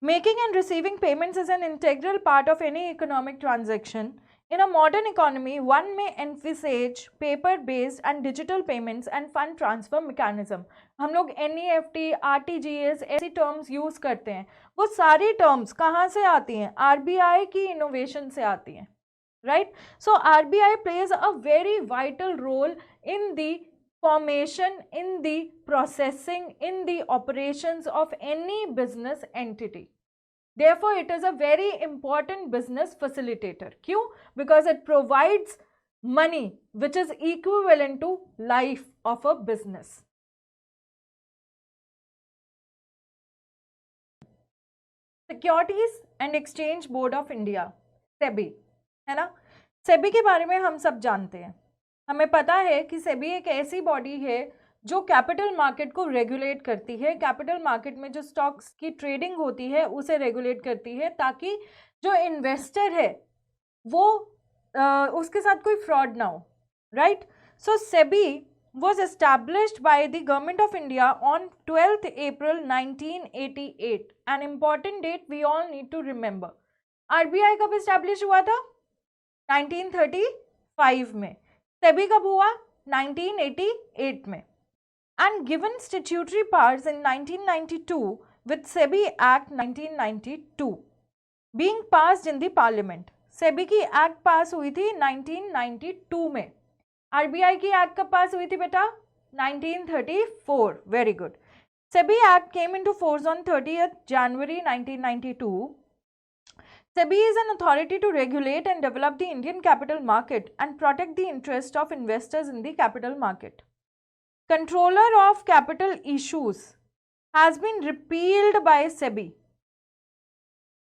Making and receiving payments is an integral part of any economic transaction. In a modern economy, one may envisage paper-based and digital payments and fund transfer mechanism. हम लोग NEFT, RTGS ऐसी terms use करते हैं। वो सारी terms कहाँ से आती हैं? RBI की innovation से आती हैं, right? So RBI plays a very vital role in the formation, in the processing, in the operations of any business entity. Therefore, it is a very important business facilitator. क्यों? Because it provides money which is equivalent to life of a business. Securities and Exchange Board of India, SEBI, है ना। SEBI के बारे में हम सब जानते हैं। हमें पता है कि सेबी एक ऐसी बॉडी है जो कैपिटल मार्केट को रेगुलेट करती है। कैपिटल मार्केट में जो स्टॉक्स की ट्रेडिंग होती है उसे रेगुलेट करती है, ताकि जो इन्वेस्टर है वो उसके साथ कोई फ्रॉड ना हो, right. So SEBI was established by the Government of India on 12th April 1988, an important date we all need to remember. RBI कब establish हुआ था? 1935 में। सेबी कब हुआ? 1988 में। And given statutory powers in 1992 with SEBI Act 1992 being passed in the Parliament. SEBI की एक्ट पास हुई थी 1992 में। आरबीआई की एक्ट कब पास हुई थी बेटा? 1934। Very good. SEBI Act came into force on 30th January 1992. SEBI is an authority to regulate and develop the Indian capital market and protect the interest of investors in the capital market. Controller of capital issues has been repealed by SEBI.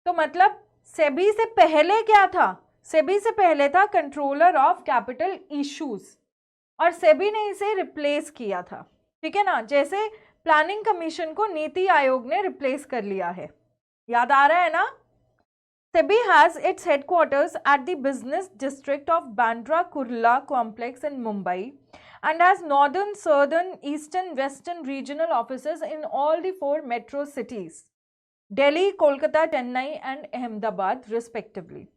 तो मतलब SEBI से पहले क्या था? SEBI से पहले था कंट्रोलर ऑफ कैपिटल इश्यूज, और SEBI ने इसे रिप्लेस किया था, ठीक है ना। जैसे प्लानिंग कमीशन को नीति आयोग ने रिप्लेस कर लिया है, याद आ रहा है ना। SEBI has its headquarters at the business district of Bandra Kurla complex in Mumbai and has northern, southern, eastern, western regional offices in all the 4 metro cities, Delhi, Kolkata, Chennai and Ahmedabad respectively.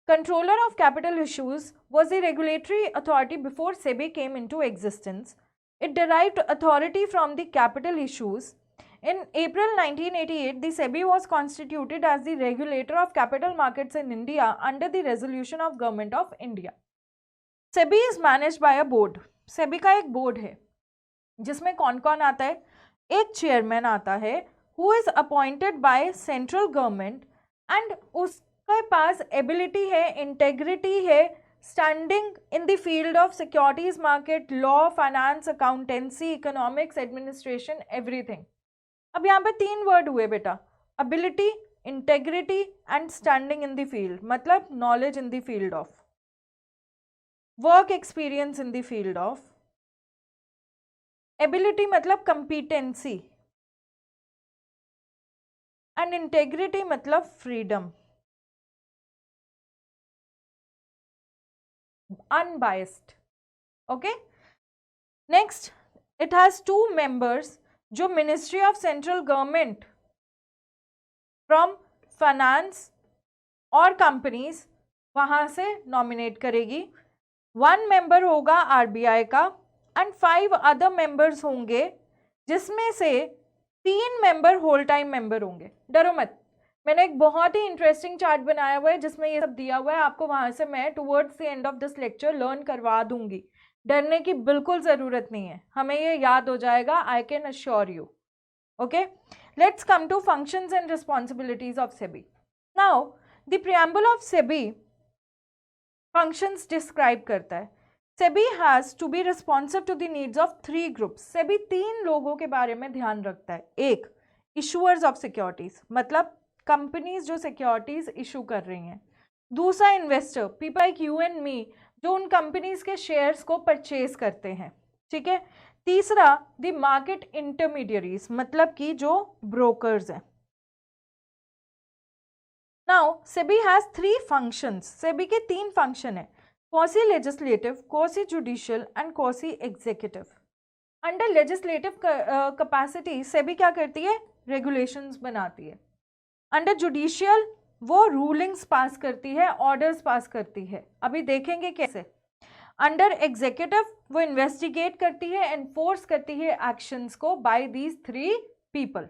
Controller of capital issues was the regulatory authority before SEBI came into existence. It derived authority from the capital issues. In April 1988, the SEBI was constituted as the regulator of capital markets in India under the resolution of Government of India. SEBI is managed by a board. SEBI का एक बोर्ड है जिसमें कौन कौन आता है? एक चेयरमैन आता है who is appointed by central government and उसके पास एबिलिटी है, इंटेग्रिटी है standing in the field of securities market, law, finance, accountancy, economics, administration, everything. अब यहाँ पे 3 वर्ड हुए बेटा, ability, integrity and standing in the field, मतलब knowledge in the field of, work experience in the field of, ability मतलब कंपिटेंसी, एंड इंटेग्रिटी मतलब freedom, unbiased. Okay, next, it has 2 members जो ministry of central government from finance और कंपनीज वहां से नॉमिनेट करेगी। 1 मेंबर होगा आरबीआई का एंड 5 अदर मेंबर्स होंगे, जिसमें से 3 मेंबर होल टाइम मेंबर होंगे। डरो मत, मैंने एक बहुत ही इंटरेस्टिंग चार्ट बनाया हुआ है जिसमें ये सब दिया हुआ है, आपको वहां से मैं towards the end of this lecture learn करवा दूंगी। डरने की बिल्कुल ज़रूरत नहीं है, हमें ये याद हो जाएगा, I can assure you. Okay, let's come to functions and responsibilities of SEBI. Now the preamble of SEBI functions describe करता है, SEBI has to be responsive to the needs of 3 groups. SEBI 3 लोगों के बारे में ध्यान रखता है। एक, इशूअर्स ऑफ सिक्योरिटीज, मतलब कंपनीज जो सिक्योरिटीज इशू कर रही हैं। दूसरा, investor, people like you and me, जो उन कंपनीज के शेयर्स को परचेज करते हैं। ठीक है। तीसरा, द मार्केट इंटरमीडियरीज, मतलब कि जो ब्रोकर्स हैं। Now SEBI has 3 functions, SEBI के 3 फंक्शन है, quasi legislative, quasi judicial and quasi executive. Under legislative capacity SEBI क्या करती है, रेगुलेशंस बनाती है। अंडर जुडिशियल वो रूलिंग्स पास करती है, ऑर्डर्स पास करती है, अभी देखेंगे कैसे। अंडर एग्जीक्यूटिव वो इन्वेस्टिगेट करती है, एनफोर्स करती है एक्शंस को बाय दीज 3 पीपल।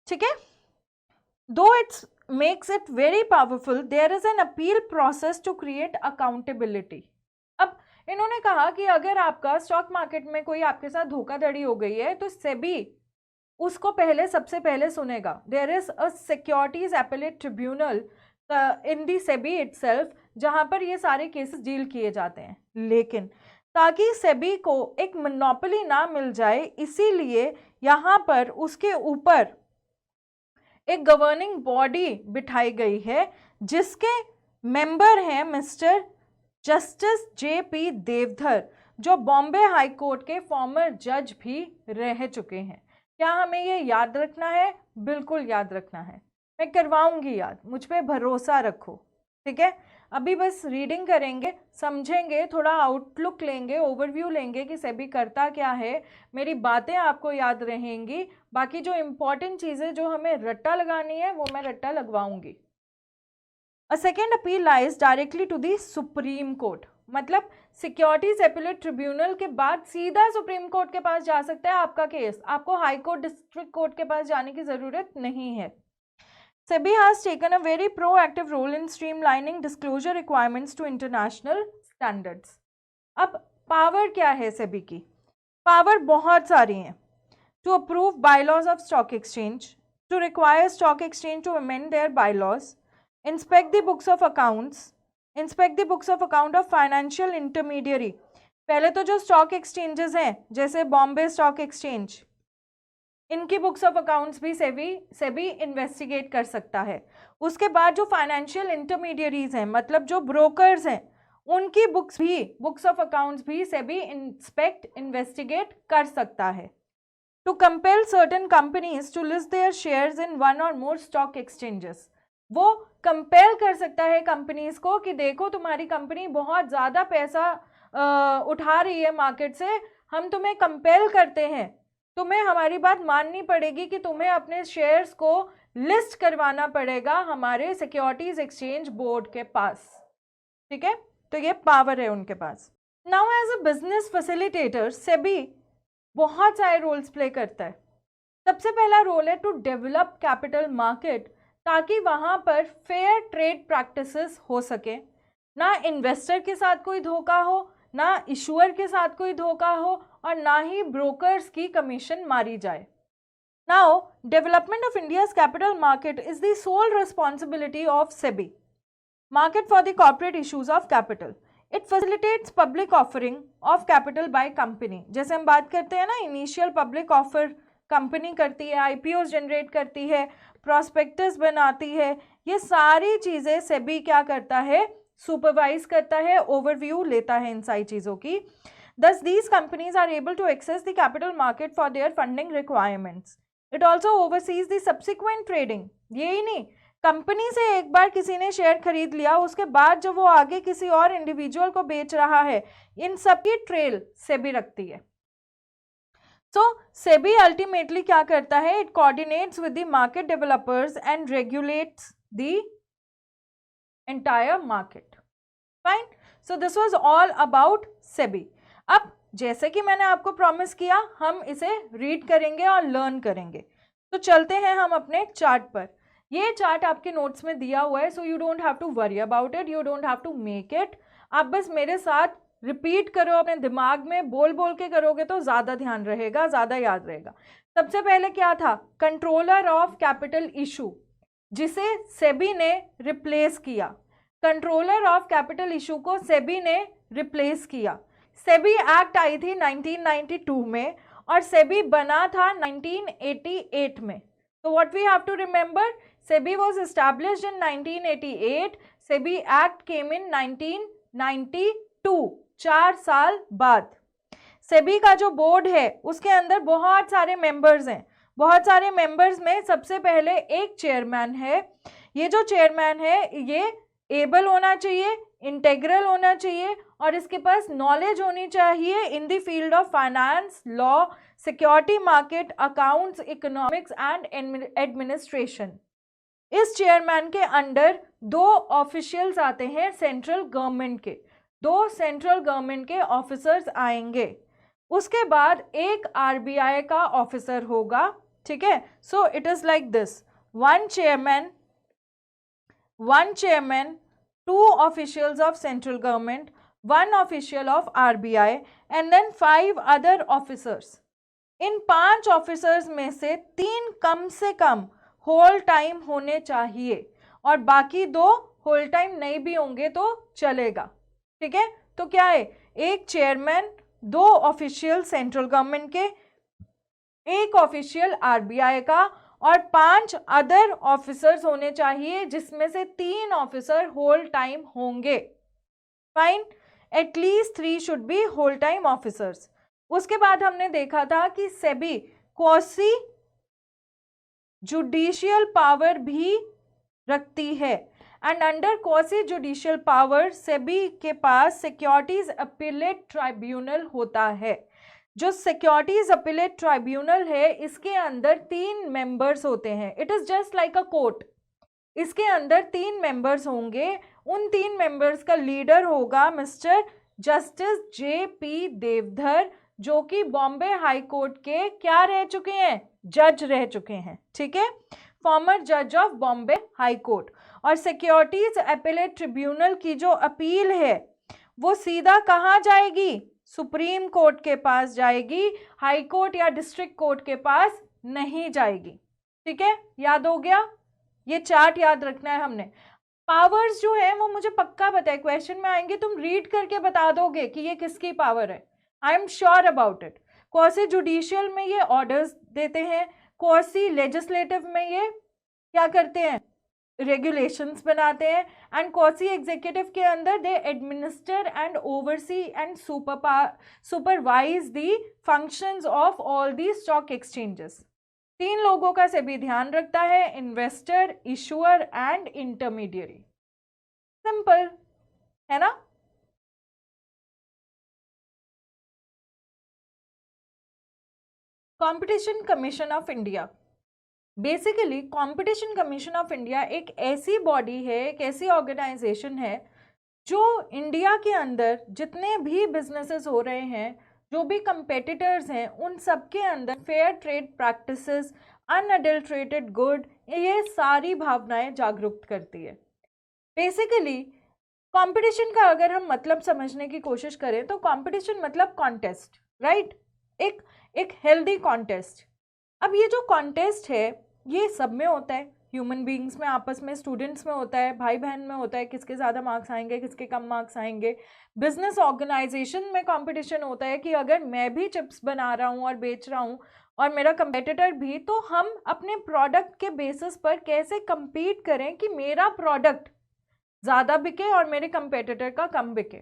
ठीक है। दो it's makes it very powerful, there is an appeal process to create accountability। अब इन्होंने कहा कि अगर आपका स्टॉक मार्केट में कोई आपके साथ धोखाधड़ी हो गई है तो सेबी उसको सबसे पहले सुनेगा। There is a securities appellate tribunal in the SEBI itself, जहां पर ये सारे केसेस डील किए जाते हैं। लेकिन ताकि सेबी को एक मोनोपोली ना मिल जाए, इसीलिए यहाँ पर उसके ऊपर एक गवर्निंग बॉडी बिठाई गई है, जिसके मेंबर हैं मिस्टर जस्टिस JP देवधर, जो बॉम्बे हाई कोर्ट के फॉर्मर जज भी रह चुके हैं। क्या हमें ये याद रखना है? बिल्कुल याद रखना है, मैं करवाऊंगी याद, मुझ पे भरोसा रखो। ठीक है। अभी बस रीडिंग करेंगे, समझेंगे, थोड़ा आउटलुक लेंगे, ओवरव्यू लेंगे कि सेबी करता क्या है, मेरी बातें आपको याद रहेंगी। बाकी जो इम्पॉर्टेंट चीज़ें जो हमें रट्टा लगानी है वो मैं रट्टा लगवाऊंगी। A second appeal lies directly to the supreme court, मतलब सिक्योरिटीज एपेलेट ट्रिब्यूनल के बाद सीधा सुप्रीम कोर्ट के पास जा सकता है आपका केस, आपको हाई कोर्ट, डिस्ट्रिक्ट कोर्ट के पास जाने की ज़रूरत नहीं है। SEBI has taken a very proactive role in streamlining disclosure requirements to international standards। अब पावर क्या है सेबी की? पावर बहुत सारी हैं। To approve bylaws of stock exchange, to require stock exchange to amend their bylaws, inspect the books of accounts, inspect the books of account of financial intermediary। पहले तो जो स्टॉक एक्सचेंजेस हैं जैसे बॉम्बे स्टॉक एक्सचेंज, इनकी बुक्स ऑफ अकाउंट्स भी सेबी इन्वेस्टिगेट कर सकता है। उसके बाद जो फाइनेंशियल इंटरमीडियरीज हैं, मतलब जो ब्रोकर्स हैं, उनकी बुक्स ऑफ अकाउंट्स भी सेबी इंस्पेक्ट इन्वेस्टिगेट कर सकता है। To compel certain companies to list their shares in 1 और मोर स्टॉक एक्सचेंजेस, वो कंपेल कर सकता है कंपनीज को कि देखो तुम्हारी कंपनी बहुत ज़्यादा पैसा उठा रही है मार्केट से, हम तुम्हें कंपेल करते हैं, तुम्हें हमारी बात माननी पड़ेगी कि तुम्हें अपने शेयर्स को लिस्ट करवाना पड़ेगा हमारे सिक्योरिटीज एक्सचेंज बोर्ड के पास। ठीक है, तो ये पावर है उनके पास। Now as a business facilitator SEBI बहुत सारे रोल्स प्ले करता है। सबसे पहला रोल है टू डेवलप कैपिटल मार्केट, ताकि वहाँ पर फेयर ट्रेड प्रैक्टिसेस हो सके, ना इन्वेस्टर के साथ कोई धोखा हो, ना इशूअर के साथ कोई धोखा हो, और ना ही ब्रोकर्स की कमीशन मारी जाए। Now development of India's capital market is the sole responsibility of SEBI, market for the corporate issues of capital, it facilitates public offering of capital by company. जैसे हम बात करते हैं ना, इनिशियल पब्लिक ऑफर कंपनी करती है, आईपीओ जनरेट करती है, प्रॉस्पेक्टस बनाती है, ये सारी चीजें सेबी क्या करता है, सुपरवाइज करता है, ओवरव्यू लेता है इन सारी चीजों की। Thus, these companies are able to access the capital market for their funding requirements. It also oversees the subsequent trading. यही नहीं, कंपनी से एक बार किसी ने शेयर खरीद लिया, उसके बाद जब वो आगे किसी और इंडिविजुअल को बेच रहा है, इन सब की ट्रेल सेबी रखती है। सो सेबी अल्टीमेटली क्या करता है, it coordinates with the market developers and regulates the entire market. Fine, so this was all about SEBI. अब जैसे कि मैंने आपको प्रॉमिस किया, हम इसे रीड करेंगे और लर्न करेंगे। तो चलते हैं हम अपने चार्ट पर। ये चार्ट आपके नोट्स में दिया हुआ है, so you don't have to worry about it, you don't have to make it. आप बस मेरे साथ रिपीट करो अपने दिमाग में, बोल बोल के करोगे तो ज़्यादा ध्यान रहेगा, ज़्यादा याद रहेगा। सबसे पहले क्या था, कंट्रोलर ऑफ कैपिटल इशू, जिसे सेबी ने रिप्लेस किया। कंट्रोलर ऑफ कैपिटल इशू को सेबी ने रिप्लेस किया। सेबी एक्ट आई थी 1992 में और सेबी बना था 1988 में। तो what we have to remember, SEBI was established in 1988, SEBI act came in 1992, 4 साल बाद। सेबी का जो बोर्ड है उसके अंदर बहुत सारे मेंबर्स हैं। बहुत सारे मेंबर्स में सबसे पहले एक चेयरमैन है। ये जो चेयरमैन है ये एबल होना चाहिए, इंटेग्रल होना चाहिए और इसके पास नॉलेज होनी चाहिए इन the field of finance, law, security market, accounts, economics and administration. इस चेयरमैन के अंडर 2 ऑफिशियल्स आते हैं सेंट्रल गवर्नमेंट के, 2 सेंट्रल गवर्नमेंट के ऑफिसर्स आएंगे। उसके बाद एक आरबीआई का ऑफिसर होगा, ठीक है। सो it is like this, 1 chairman, 2 officials of central government, 1 official of RBI and then 5 other officers. In 5 officers में से 3 कम से कम होल टाइम होने चाहिए और बाकी 2 होल टाइम नहीं भी होंगे तो चलेगा, ठीक है। तो क्या है, एक चेयरमैन, 2 ऑफिशियल सेंट्रल गवर्नमेंट के, 1 ऑफिशियल आरबीआई का और 5 अदर ऑफिसर्स होने चाहिए, जिसमें से 3 ऑफिसर होल टाइम होंगे। Fine, at least 3 should be whole time officers. उसके बाद हमने देखा था कि सेबी क्वासी जुडिशियल पावर भी रखती है and under quasi judicial power SEBI के पास सिक्योरिटीज अपीलेट ट्राइब्यूनल होता है। जो सिक्योरिटीज अपीलेट ट्राइब्यूनल है इसके अंदर 3 मेंबर्स होते हैं। It is just like a court. इसके अंदर 3 मेंबर्स होंगे। उन 3 मेंबर्स का लीडर होगा मिस्टर जस्टिस जे.पी. देवधर, जो कि बॉम्बे हाई कोर्ट के क्या रह चुके हैं, जज रह चुके हैं, ठीक है, फॉर्मर जज ऑफ बॉम्बे हाई कोर्ट। और सिक्योरिटीज अपीलेट ट्रिब्यूनल की जो अपील है वो सीधा कहाँ जाएगी, सुप्रीम कोर्ट के पास जाएगी, हाई कोर्ट या डिस्ट्रिक्ट कोर्ट के पास नहीं जाएगी, ठीक है। याद हो गया, ये चार्ट याद रखना है हमने। पावर्स जो है वो मुझे पक्का पता है, क्वेश्चन में आएंगे, तुम रीड करके बता दोगे कि ये किसकी पावर है, आई am sure about it. Quasi judicial में ये ऑर्डर्स देते हैं, क्वासी लेजिस्लेटिव में ये क्या करते हैं, रेगुलेशंस बनाते हैं, एंड क्वासी एग्जीक्यूटिव के अंदर they administer and oversee and supervise the functions of all the stock exchanges. 3 लोगों का सेबी ध्यान रखता है, investor, issuer and intermediary. Simple है ना। Competition commission of India, basically competition commission of India एक ऐसी बॉडी है, एक ऐसी ऑर्गेनाइजेशन है जो इंडिया के अंदर जितने भी बिजनेसेस हो रहे हैं, जो भी कंपेटिटर्स हैं, उन सब के अंदर fair trade practices, unadulterated good, ये सारी भावनाएं जागरूक करती है। बेसिकली कंपटीशन का अगर हम मतलब समझने की कोशिश करें तो कंपटीशन मतलब कॉन्टेस्ट, राइट, एक हेल्दी कॉन्टेस्ट। अब ये जो कॉन्टेस्ट है ये सब में होता है, ह्यूमन बीइंग्स में, आपस में, स्टूडेंट्स में होता है, भाई बहन में होता है, किसके ज़्यादा मार्क्स आएंगे, किसके कम मार्क्स आएंगे। बिजनेस ऑर्गेनाइजेशन में कंपटीशन होता है कि अगर मैं भी चिप्स बना रहा हूँ और बेच रहा हूँ और मेरा कंपेटिटर भी, तो हम अपने प्रोडक्ट के बेसिस पर कैसे compete करें कि मेरा प्रोडक्ट ज़्यादा बिके और मेरे कंपेटिटर का कम बिके,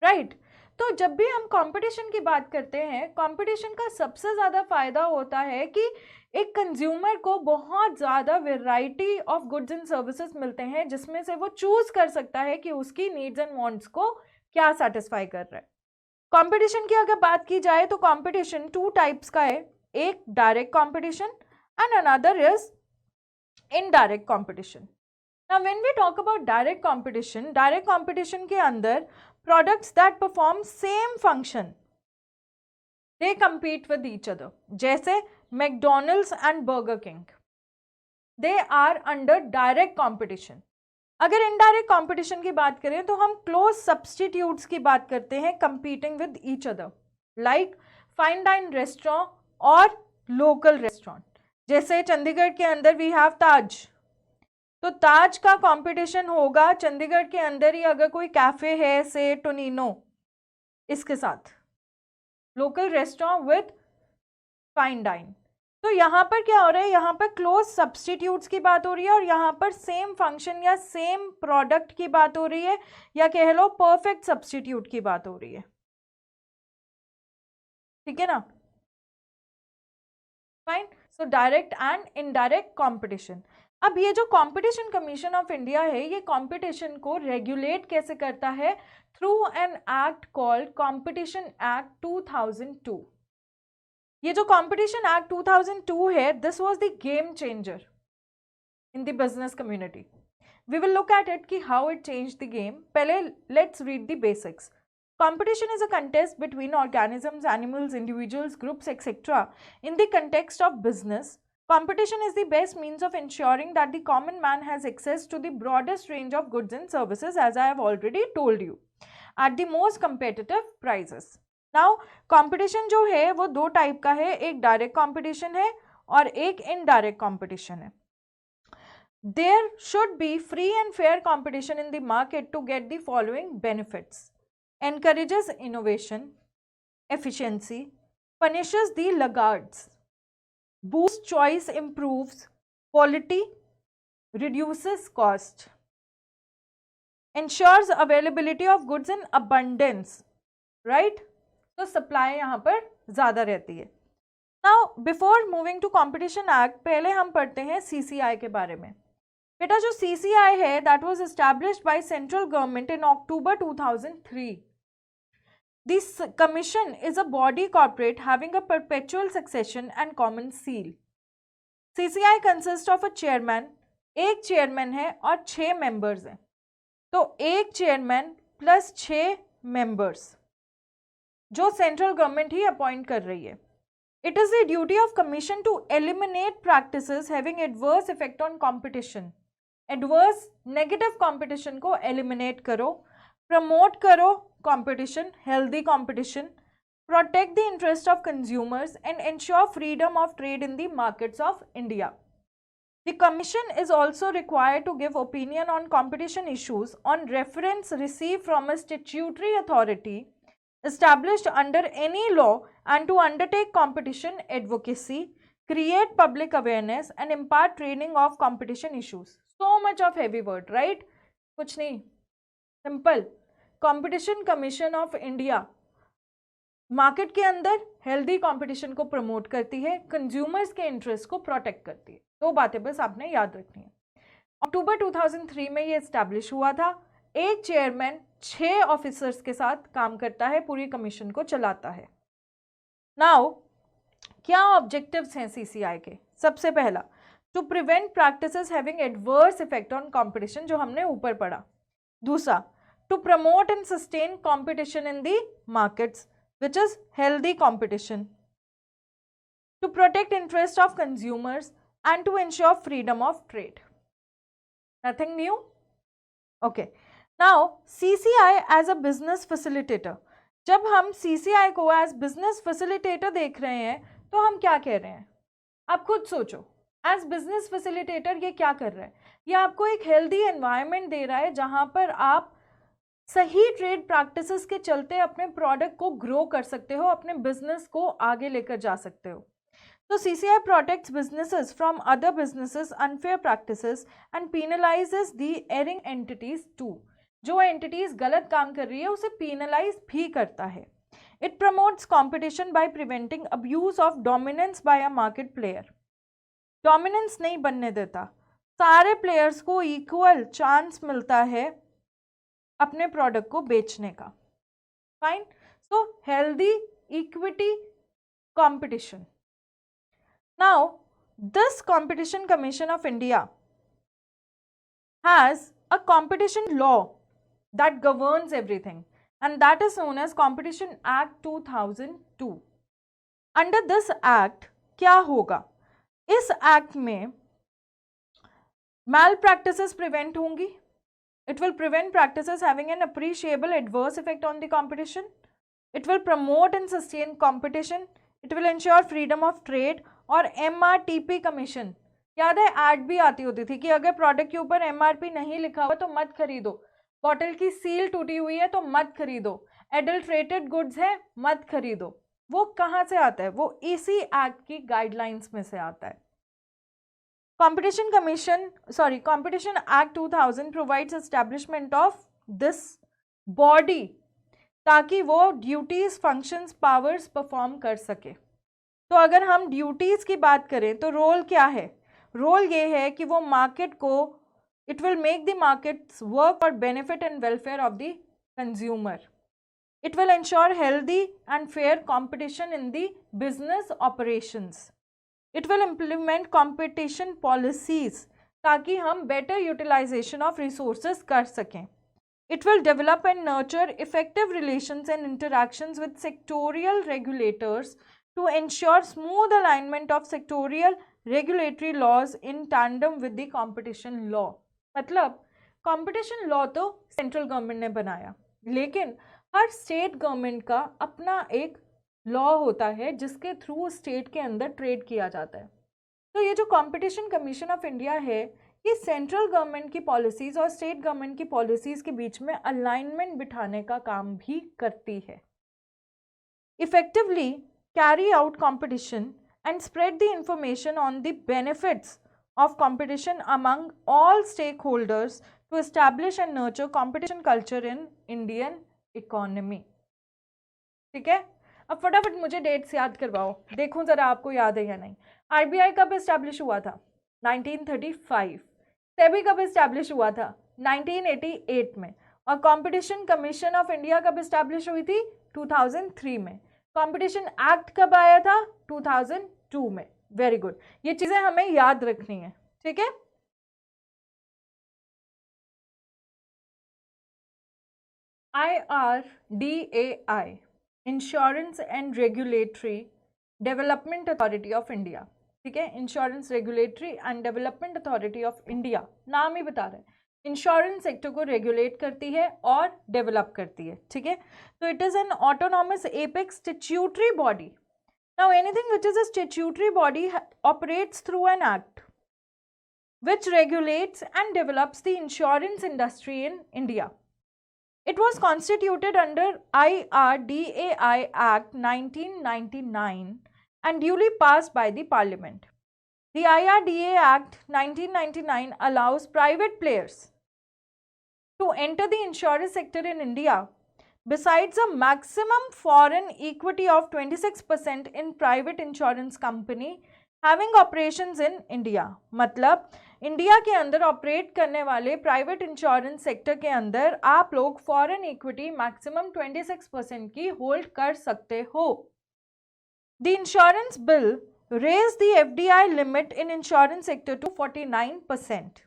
राइट। तो जब भी हम कंपटीशन की बात करते हैं, कंपटीशन का सबसे ज़्यादा फायदा होता है कि एक कंज्यूमर को बहुत ज़्यादा variety of goods and services मिलते हैं, जिसमें से वो चूज कर सकता है कि उसकी नीड्स एंड वांट्स को क्या सेटिस्फाई कर रहा है। कंपटीशन की अगर बात की जाए तो कंपटीशन 2 टाइप्स का है, एक direct competition and another is indirect competition. Now when we talk about direct competition के अंदर products that perform same function, they compete with each other. जैसे McDonald's and Burger King, they are under direct competition. अगर indirect competition की बात करें तो हम close substitutes की बात करते हैं competing with each other, like fine dine restaurant और local restaurant. जैसे चंडीगढ़ के अंदर we have ताज, तो ताज का कंपटीशन होगा चंडीगढ़ के अंदर ही अगर कोई कैफे है से टोनिनो, इसके साथ local restaurant with fine dine. तो यहाँ पर क्या हो रहा है, यहाँ पर क्लोज सब्स्टिट्यूट्स की बात हो रही है और यहाँ पर सेम फंक्शन या सेम प्रोडक्ट की बात हो रही है, या कह लो परफेक्ट सब्स्टिट्यूट की बात हो रही है, ठीक है ना, fine. So direct and indirect competition. अब ये जो कंपटीशन कमीशन ऑफ इंडिया है, ये कंपटीशन को रेगुलेट कैसे करता है, through an act called competition act 2002। ये जो कंपटीशन एक्ट 2002 है, this was the game changer in the business community. We will look at it कि how it change the game. पहले let's read the basics. Competition is a contest between organisms, animals, individuals, groups, etc. in the context of business. Competition is the best means of ensuring that the common man has access to the broadest range of goods and services, as I have already told you, at the most competitive prices. Now, competition जो है वो 2 टाइप का है, एक direct competition है और एक indirect competition है. There should be free and fair competition in the market to get the following benefits. Encourages innovation, efficiency, punishes the laggards, boosts choice, improves quality, reduces cost, ensures availability of goods in abundance, right? तो सप्लाई यहाँ पर ज़्यादा रहती है। Now, before moving to Competition Act, पहले हम पढ़ते हैं CCI के बारे में। बेटा जो CCI है, that was established by central government in October 2003. This commission is a body corporate having a perpetual succession and common seal. CCI consists of a chairman, एक चेयरमैन है और 6 मेंबर्स हैं, तो एक चेयरमैन प्लस 6 मेंबर्स जो सेंट्रल गवर्नमेंट ही अपॉइंट कर रही है। It is the duty of commission to eliminate practices having adverse effect on competition. Adverse negative competition को eliminate करो, promote करो competition, healthy competition, protect the interest of consumers and ensure freedom of trade in the markets of India. The commission is also required to give opinion on competition issues on reference received from a statutory authority established under any law and to undertake competition advocacy, create public awareness and impart training of competition issues. So much of heavy word, right? कुछ नहीं, simple. Competition commission of India market के अंदर हेल्दी कंपटीशन को प्रमोट करती है, कंज्यूमर्स के इंटरेस्ट को प्रोटेक्ट करती है। 2 बातें बस आपने याद रखनी है। अक्टूबर 2003 में ये एस्टैब्लिश हुआ था। एक चेयरमैन 6 ऑफिसर्स के साथ काम करता है, पूरी कमीशन को चलाता है। नाउ क्या ऑब्जेक्टिव्स हैं सीसीआई के? सबसे पहला, to prevent practices having adverse effect on competition, जो हमने ऊपर पढ़ा। दूसरा, to promote and sustain competition in the markets, which is healthy competition, to protect interest of consumers and to ensure freedom of trade. Nothing new? Okay. Now, CCI as a business facilitator. जब हम CCI को as business facilitator देख रहे हैं, तो हम क्या कह रहे हैं? आप खुद सोचो, एज बिजनेस फैसिलिटेटर ये क्या कर रहा है, ये आपको एक हेल्दी एनवायरनमेंट दे रहा है जहां पर आप सही ट्रेड प्रैक्टिसेस के चलते अपने प्रोडक्ट को ग्रो कर सकते हो, अपने बिजनेस को आगे लेकर जा सकते हो। तो CCI protects businesses from other businesses unfair practices and penalizes the erring entities too. जो entities गलत काम कर रही है उसे penalize भी करता है। It promotes competition by preventing abuse of dominance by a market player. Dominance नहीं बनने देता, सारे players को equal chance मिलता है अपने प्रोडक्ट को बेचने का। Fine, so healthy equity competition. Now, this Competition Commission of India has a competition law that governs everything, and that is known as Competition Act 2002. Under this act, क्या होगा? इस act में malpractices prevent होंगी. It will prevent practices having an appreciable adverse effect on the competition. It will promote and sustain competition. It will ensure freedom of trade. और MRTP कमीशन, याद है ऐड भी आती होती थी कि अगर प्रोडक्ट के ऊपर MRP नहीं लिखा हुआ तो मत खरीदो, बॉटल की सील टूटी हुई है तो मत खरीदो, एडल्ट्रेटेड गुड्स है मत खरीदो। वो कहाँ से आता है? वो इसी एक्ट की गाइडलाइंस में से आता है। Competition Act 2000 provides establishment of this body ताकि वो ड्यूटीज, फंक्शंस, पावर्स परफॉर्म कर सके। तो अगर हम ड्यूटीज की बात करें तो रोल क्या है? रोल ये है कि वो मार्केट को, it will make the markets work for benefit and welfare of the consumer. It will ensure healthy and fair competition in the business operations. It will implement competition policies ताकि हम बेटर यूटिलाइजेशन ऑफ रिसोर्सेज कर सकें। It will develop and nurture effective relations and interactions with sectorial regulators to ensure smooth alignment of sectorial regulatory laws in tandem with the competition law. मतलब competition law तो सेंट्रल गवर्नमेंट ने बनाया, लेकिन हर स्टेट गवर्नमेंट का अपना एक लॉ होता है जिसके थ्रू स्टेट के अंदर ट्रेड किया जाता है। तो ये जो कंपटीशन कमीशन ऑफ इंडिया है, ये सेंट्रल गवर्नमेंट की पॉलिसीज और स्टेट गवर्नमेंट की पॉलिसीज के बीच में अलाइनमेंट बिठाने का काम भी करती है। Effectively carry out competition and spread the information on the benefits of competition among all stake holders to establish and nurture competition culture in Indian economy. ठीक है, अब फटाफट मुझे डेट्स याद करवाओ, देखूं जरा आपको याद है या नहीं। RBI कब एस्टैब्लिश हुआ था? 1935। सेबी कब एस्टैब्लिश हुआ था? 1988 में। और कंपटीशन कमीशन ऑफ इंडिया कब एस्टैब्लिश हुई थी? 2003 में। कंपटीशन एक्ट कब आया था? 2002 में। वेरी गुड, ये चीजें हमें याद रखनी है। ठीक है, IRDAI, insurance and regulatory development authority of India. ठीक है, insurance regulatory and development authority of India, नाम ही बता रहे हैं, इंश्योरेंस सेक्टर को रेगुलेट करती है और डेवलप करती है। ठीक है, तो it is an autonomous apex statutory body. Now anything which is a statutory body operates through an act which regulates and develops the insurance industry in India. It was constituted under IRDAI Act 1999 and duly passed by the Parliament. The IRDA Act 1999 allows private players to enter the insurance sector in India besides a maximum foreign equity of 26% in private insurance company having operations in India. मतलब इंडिया के अंदर ऑपरेट करने वाले प्राइवेट इंश्योरेंस सेक्टर के अंदर आप लोग फॉरेन इक्विटी मैक्सिमम 26% की होल्ड कर सकते हो। The insurance bill raised the FDI limit in insurance sector to 49%.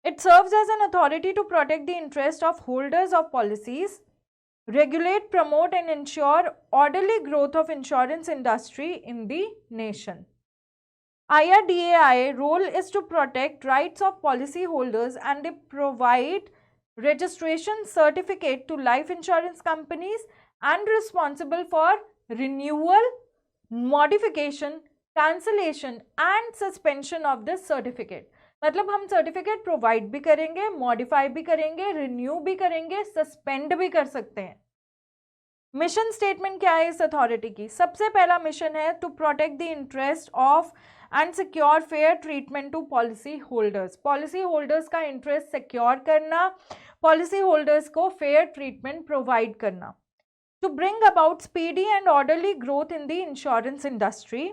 It serves as an authority to protect the interest of holders of policies, regulate, promote and ensure orderly growth of insurance industry in the nation. IRDAI role is to protect rights of policy holders and they provide registration certificate to life insurance companies and responsible for renewal, modification, cancellation and suspension of this certificate. मतलब हम सर्टिफिकेट प्रोवाइड भी करेंगे, मॉडिफाई भी करेंगे, रिन्यू भी करेंगे, सस्पेंड भी कर सकते हैं। मिशन स्टेटमेंट क्या है इस अथॉरिटी की? सबसे पहला मिशन है to protect the interest of and secure fair treatment to policy holders. Policy holders का इंटरेस्ट सिक्योर करना, पॉलिसी होल्डर्स को फेयर ट्रीटमेंट प्रोवाइड करना। To bring about speedy and orderly growth in the insurance industry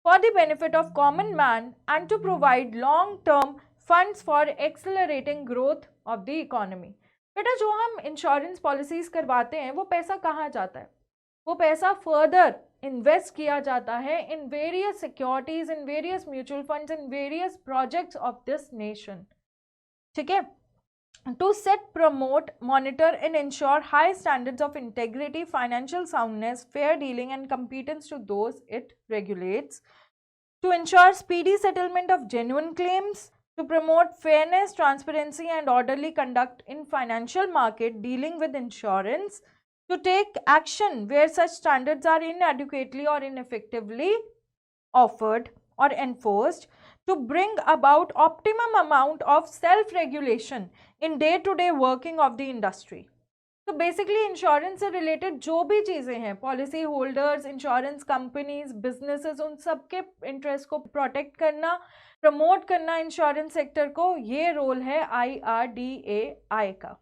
for the benefit of common man and to provide long term funds for accelerating growth of the economy। बेटा जो हम इंश्योरेंस पॉलिसीज करवाते हैं वो पैसा कहाँ जाता है? वो पैसा फर्दर इन्वेस्ट किया जाता है in various securities, in various mutual funds, in various projects of this nation. ठीक है, to set, promote, monitor and ensure high standards of integrity, financial soundness, fair dealing and competence to those it regulates, to ensure speedy settlement of genuine claims, to promote fairness, transparency and orderly conduct in financial market dealing with insurance, to take action where such standards are inadequately or ineffectively offered or enforced, to bring about optimum amount of self-regulation in day-to-day working of the industry। तो बेसिकली इंश्योरेंस से रिलेटेड जो भी चीज़ें हैं, policy holders, insurance companies, businesses, उन सब के इंटरेस्ट को प्रोटेक्ट करना, प्रमोट करना इंश्योरेंस सेक्टर को, ये रोल है IRDAI का।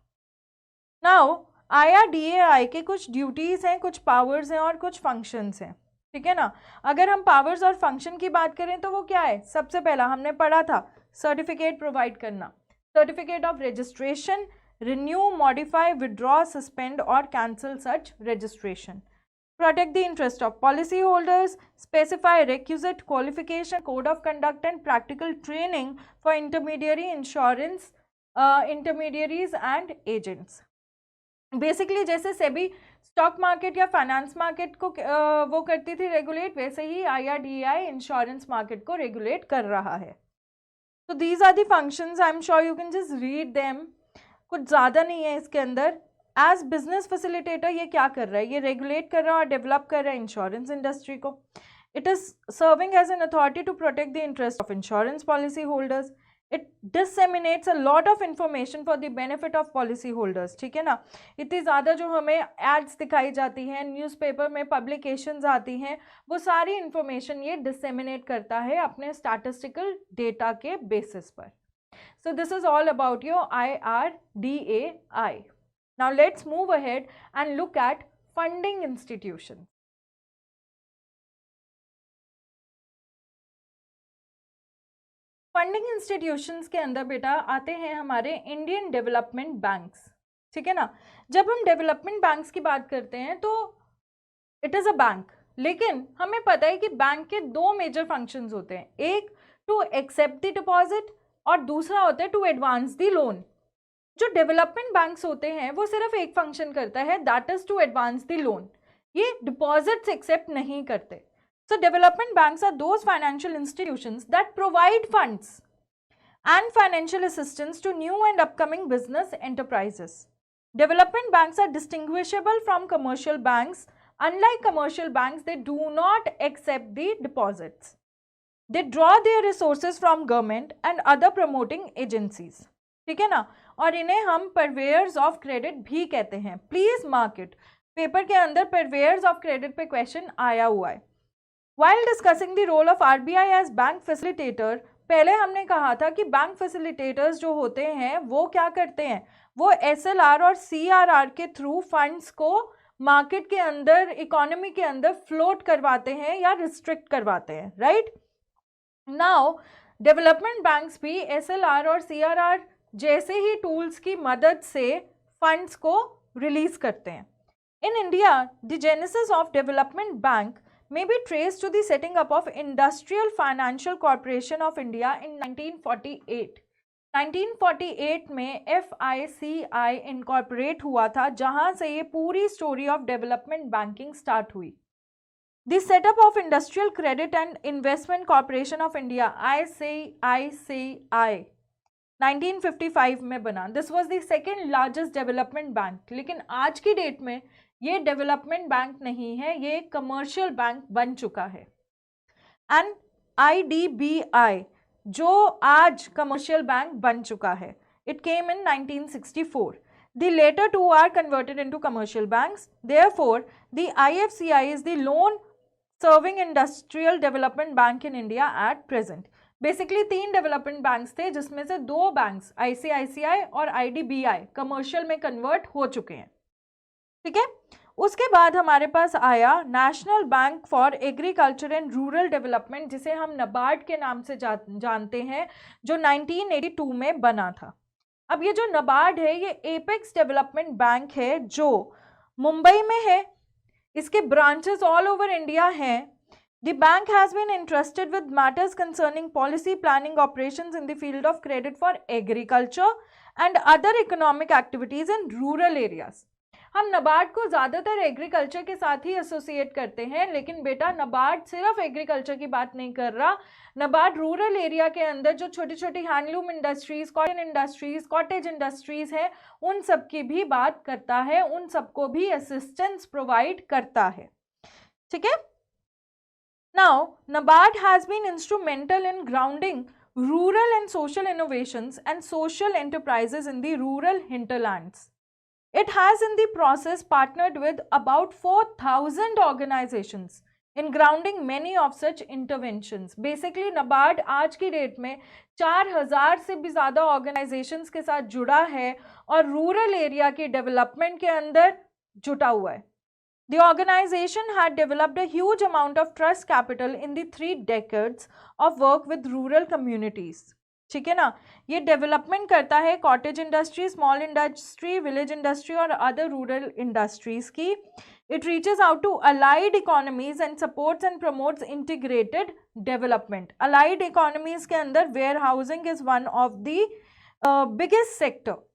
नाउ IRDAI के कुछ ड्यूटीज़ हैं, कुछ पावर्स हैं और कुछ फंक्शंस हैं। ठीक है ना। अगर हम पावर्स और फंक्शन की बात करें तो वो क्या है? सबसे पहला हमने पढ़ा था सर्टिफिकेट प्रोवाइड करना, certificate of registration, renew, modify, withdraw, suspend और cancel such registration, protect the interest of policy holders, specify requisite qualification, code of conduct and practical training for intermediary insurance intermediaries and agents। Basically जैसे सेबी स्टॉक मार्केट या फाइनेंस मार्केट को वो करती थी रेगुलेट, वैसे ही IRDAI इंश्योरेंस मार्केट को रेगुलेट कर रहा है। तो these are the functions, I am sure you can just read them, कुछ ज़्यादा नहीं है इसके अंदर। एज बिजनेस फैसिलिटेटर ये क्या कर रहा है? ये रेगुलेट कर रहा है और डेवलप कर रहा है इंश्योरेंस इंडस्ट्री को। It is serving as an authority to protect the interest of insurance policy holders. It disseminates a lot of information for the benefit of policy holders। ठीक है ना। इतनी ज़्यादा जो हमें एड्स दिखाई जाती हैं, न्यूज़पेपर में पब्लिकेशंस आती हैं, वो सारी इंफॉर्मेशन ये डिसेमिनेट करता है अपने स्टैटिस्टिकल डेटा के बेसिस पर। So this is all about your IRDAI। Now let's move ahead and look at funding institution. Funding institutions के अंदर बेटा आते हैं हमारे इंडियन डेवलपमेंट बैंक्स। ठीक है ना। जब हम डेवलपमेंट बैंक्स की बात करते हैं तो इट इज़ अ बैंक, लेकिन हमें पता है कि बैंक के दो मेजर फंक्शंस होते हैं, एक टू एक्सेप्ट द डिपॉजिट और दूसरा होता है टू एडवांस द लोन। जो डेवलपमेंट बैंक्स होते हैं वो सिर्फ एक फंक्शन करता है, that is to advance the loan. ये डिपॉजिट्स एक्सेप्ट नहीं करते। So development banks are those financial institutions that provide funds and financial assistance to new and upcoming business enterprises. Development banks are distinguishable from commercial banks. Unlike commercial banks, they do not accept the deposits. They draw their resources from government and other promoting agencies. ठीक है ना। और इन्हें हम purveyors of credit भी कहते हैं। Please mark it. पेपर के अंदर purveyors of credit पे क्वेश्चन आया हुआ है। While discussing the role of RBI as bank facilitator, पहले हमने कहा था कि बैंक फैसिलिटेटर्स जो होते हैं वो क्या करते हैं? वो SLR और CRR के थ्रू फंड्स को मार्केट के अंदर, इकोनॉमी के अंदर फ्लोट करवाते हैं या रिस्ट्रिक्ट करवाते हैं। राइट नाउ डेवलपमेंट बैंक्स भी SLR और CRR जैसे ही टूल्स की मदद से फंड्स को रिलीज करते हैं। In India the genesis of development bank may be traced to the setting up of Industrial Financial Corporation of India in 1948। 1948 में FICI incorporate हुआ था, जहां से ये पूरी story of development banking start हुई। The setup of Industrial Credit and Investment Corporation of India ICICI 1955 में बना। This was the second largest development bank. लेकिन आज की डेट में ये डेवलपमेंट बैंक नहीं है, ये कमर्शियल बैंक बन चुका है। एंड IDBI, जो आज कमर्शियल बैंक बन चुका है. It came in 1964. The later two are converted into commercial banks. Therefore, the IFCI is the lone serving industrial development bank in India at present. Basically 3 development banks थे जिसमें से 2 बैंक्स ICICI और IDBI कमर्शियल में कन्वर्ट हो चुके हैं. ठीक है. उसके बाद हमारे पास आया national bank for agriculture and rural development, जिसे हम नबार्ड के नाम से जानते हैं, जो 1982 में बना था. अब ये जो नबार्ड है ये एपेक्स डेवलपमेंट बैंक है जो मुंबई में है. इसके ब्रांचेस ऑल ओवर इंडिया हैं. The bank has been entrusted with matters concerning policy, planning, operations in the field of credit for agriculture and other economic activities in rural areas. हम नबार्ड को ज़्यादातर एग्रीकल्चर के साथ ही एसोसिएट करते हैं, लेकिन बेटा नबार्ड सिर्फ एग्रीकल्चर की बात नहीं कर रहा. नबार्ड रूरल एरिया के अंदर जो छोटी छोटी handloom industries, cotton industries, cottage industries हैं, उन सब की भी बात करता है, उन सबको भी असिस्टेंस प्रोवाइड करता है. ठीक है. Now, NABARD has been instrumental in grounding rural and social innovations and social enterprises in the rural hinterlands. It has in the process partnered with about 4,000 organizations in grounding many of such interventions. Basically, NABARD आज की डेट में 4,000 से भी ज़्यादा ऑर्गेनाइजेशंस के साथ जुड़ा है और रूरल एरिया की डेवलपमेंट के अंदर जुटा हुआ है. The organization had developed a huge amount of trust capital in the 3 decades of work with rural communities. ठीक है ना. ये डेवलपमेंट करता है cottage industry, small industry, village industry और अदर रूरल इंडस्ट्रीज की. It reaches out to allied economies and supports and promotes integrated development. Allied economies के अंदर ware housing is one of the biggest sector.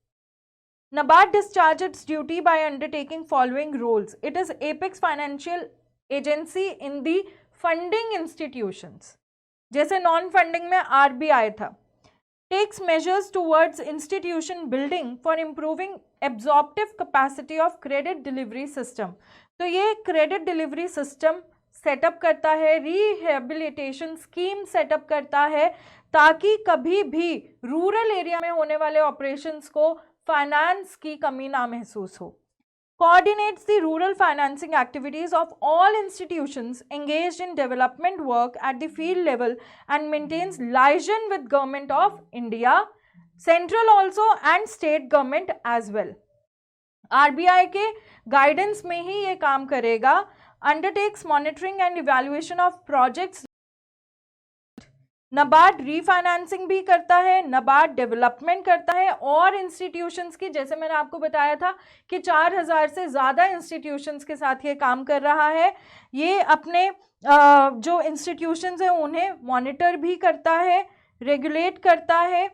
NABARD discharges its duty by undertaking following roles. It is apex financial agency in the funding institutions. जैसे नॉन फंडिंग में RBI था. Takes measures towards institution building for improving absorptive capacity of credit delivery system. तो ये credit delivery system सेटअप करता है, रिहेबिलिटेशन स्कीम सेटअप करता है, ताकि कभी भी रूरल एरिया में होने वाले ऑपरेशंस को फाइनेंस की कमी ना महसूस हो. Coordinates the rural financing activities of all institutions engaged in development work at the field level and maintains liaison with Government of India, central also and state government as well. RBI के गाइडेंस में ही ये काम करेगा. Undertakes monitoring and evaluation of projects. NABARD refinancing भी करता है, नबार्ड डेवलपमेंट करता है और इंस्टीट्यूशंस की, जैसे मैंने आपको बताया था कि 4,000 से ज़्यादा इंस्टीट्यूशंस के साथ ये काम कर रहा है. ये अपने जो इंस्टीट्यूशंस हैं उन्हें मॉनिटर भी करता है, रेगुलेट करता है,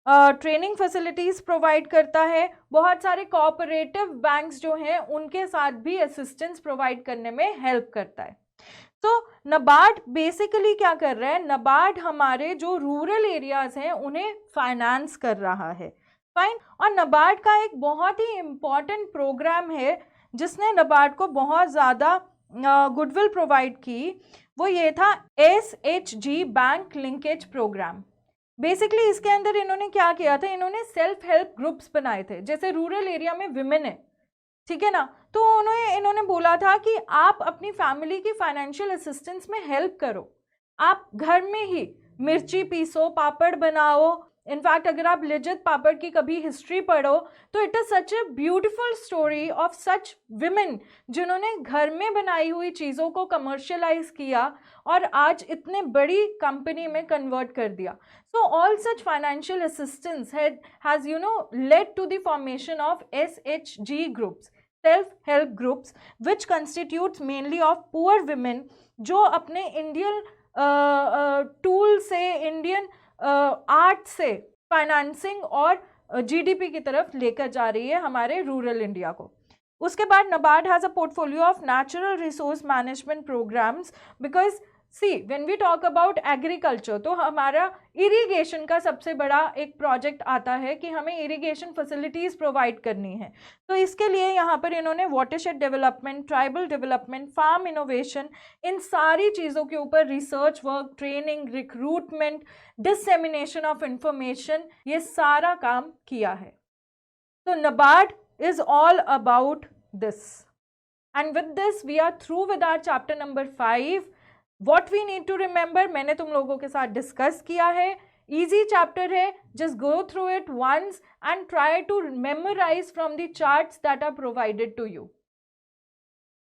ट्रेनिंग फैसिलिटीज़ प्रोवाइड करता है. बहुत सारे कोऑपरेटिव बैंक्स जो हैं उनके साथ भी असिस्टेंस प्रोवाइड करने में हेल्प करता है. तो नबार्ड बेसिकली क्या कर रहा है, नबार्ड हमारे जो रूरल एरियाज हैं उन्हें फाइनेंस कर रहा है. फाइन. और नबार्ड का एक बहुत ही इम्पॉर्टेंट प्रोग्राम है जिसने नबार्ड को बहुत ज़्यादा गुडविल प्रोवाइड की, वो ये था SHG bank linkage programme. Basically इसके अंदर इन्होंने क्या किया था, इन्होंने सेल्फ हेल्प ग्रुप्स बनाए थे. जैसे रूरल एरिया में विमेन है, ठीक है ना, तो इन्होंने बोला था कि आप अपनी फैमिली की फाइनेंशियल असिस्टेंस में हेल्प करो. आप घर में ही मिर्ची पीसो, पापड़ बनाओ. इनफैक्ट अगर आप लिज्जत पापड़ की कभी हिस्ट्री पढ़ो तो it is such a beautiful story of such women जिन्होंने घर में बनाई हुई चीज़ों को कमर्शियलाइज किया और आज इतने बड़ी कंपनी में कन्वर्ट कर दिया. सो all such financial assistance has led to the formation of SHG groups, self-help groups, which constitutes mainly of poor women जो अपने इंडियन टूल से, इंडियन आर्ट से फाइनेंसिंग और GDP की तरफ लेकर जा रही है हमारे रूरल इंडिया को. उसके बाद NABARD has a portfolio of natural resource management programmes because see when we talk about agriculture, तो हमारा इरिगेशन का सबसे बड़ा एक प्रोजेक्ट आता है कि हमें इरिगेशन फैसिलिटीज़ प्रोवाइड करनी है। तो इसके लिए यहाँ पर इन्होंने watershed development, tribal development, farm innovation, इन सारी चीज़ों के ऊपर research work, training, recruitment, dissemination of information, ये सारा काम किया है। तो NABARD is all about this. And with this we are through with our chapter number 5. What we need to remember, मैंने तुम लोगों के साथ डिस्कस किया है, easy chapter है, just go through it once and try to memorize from the charts that are provided to you.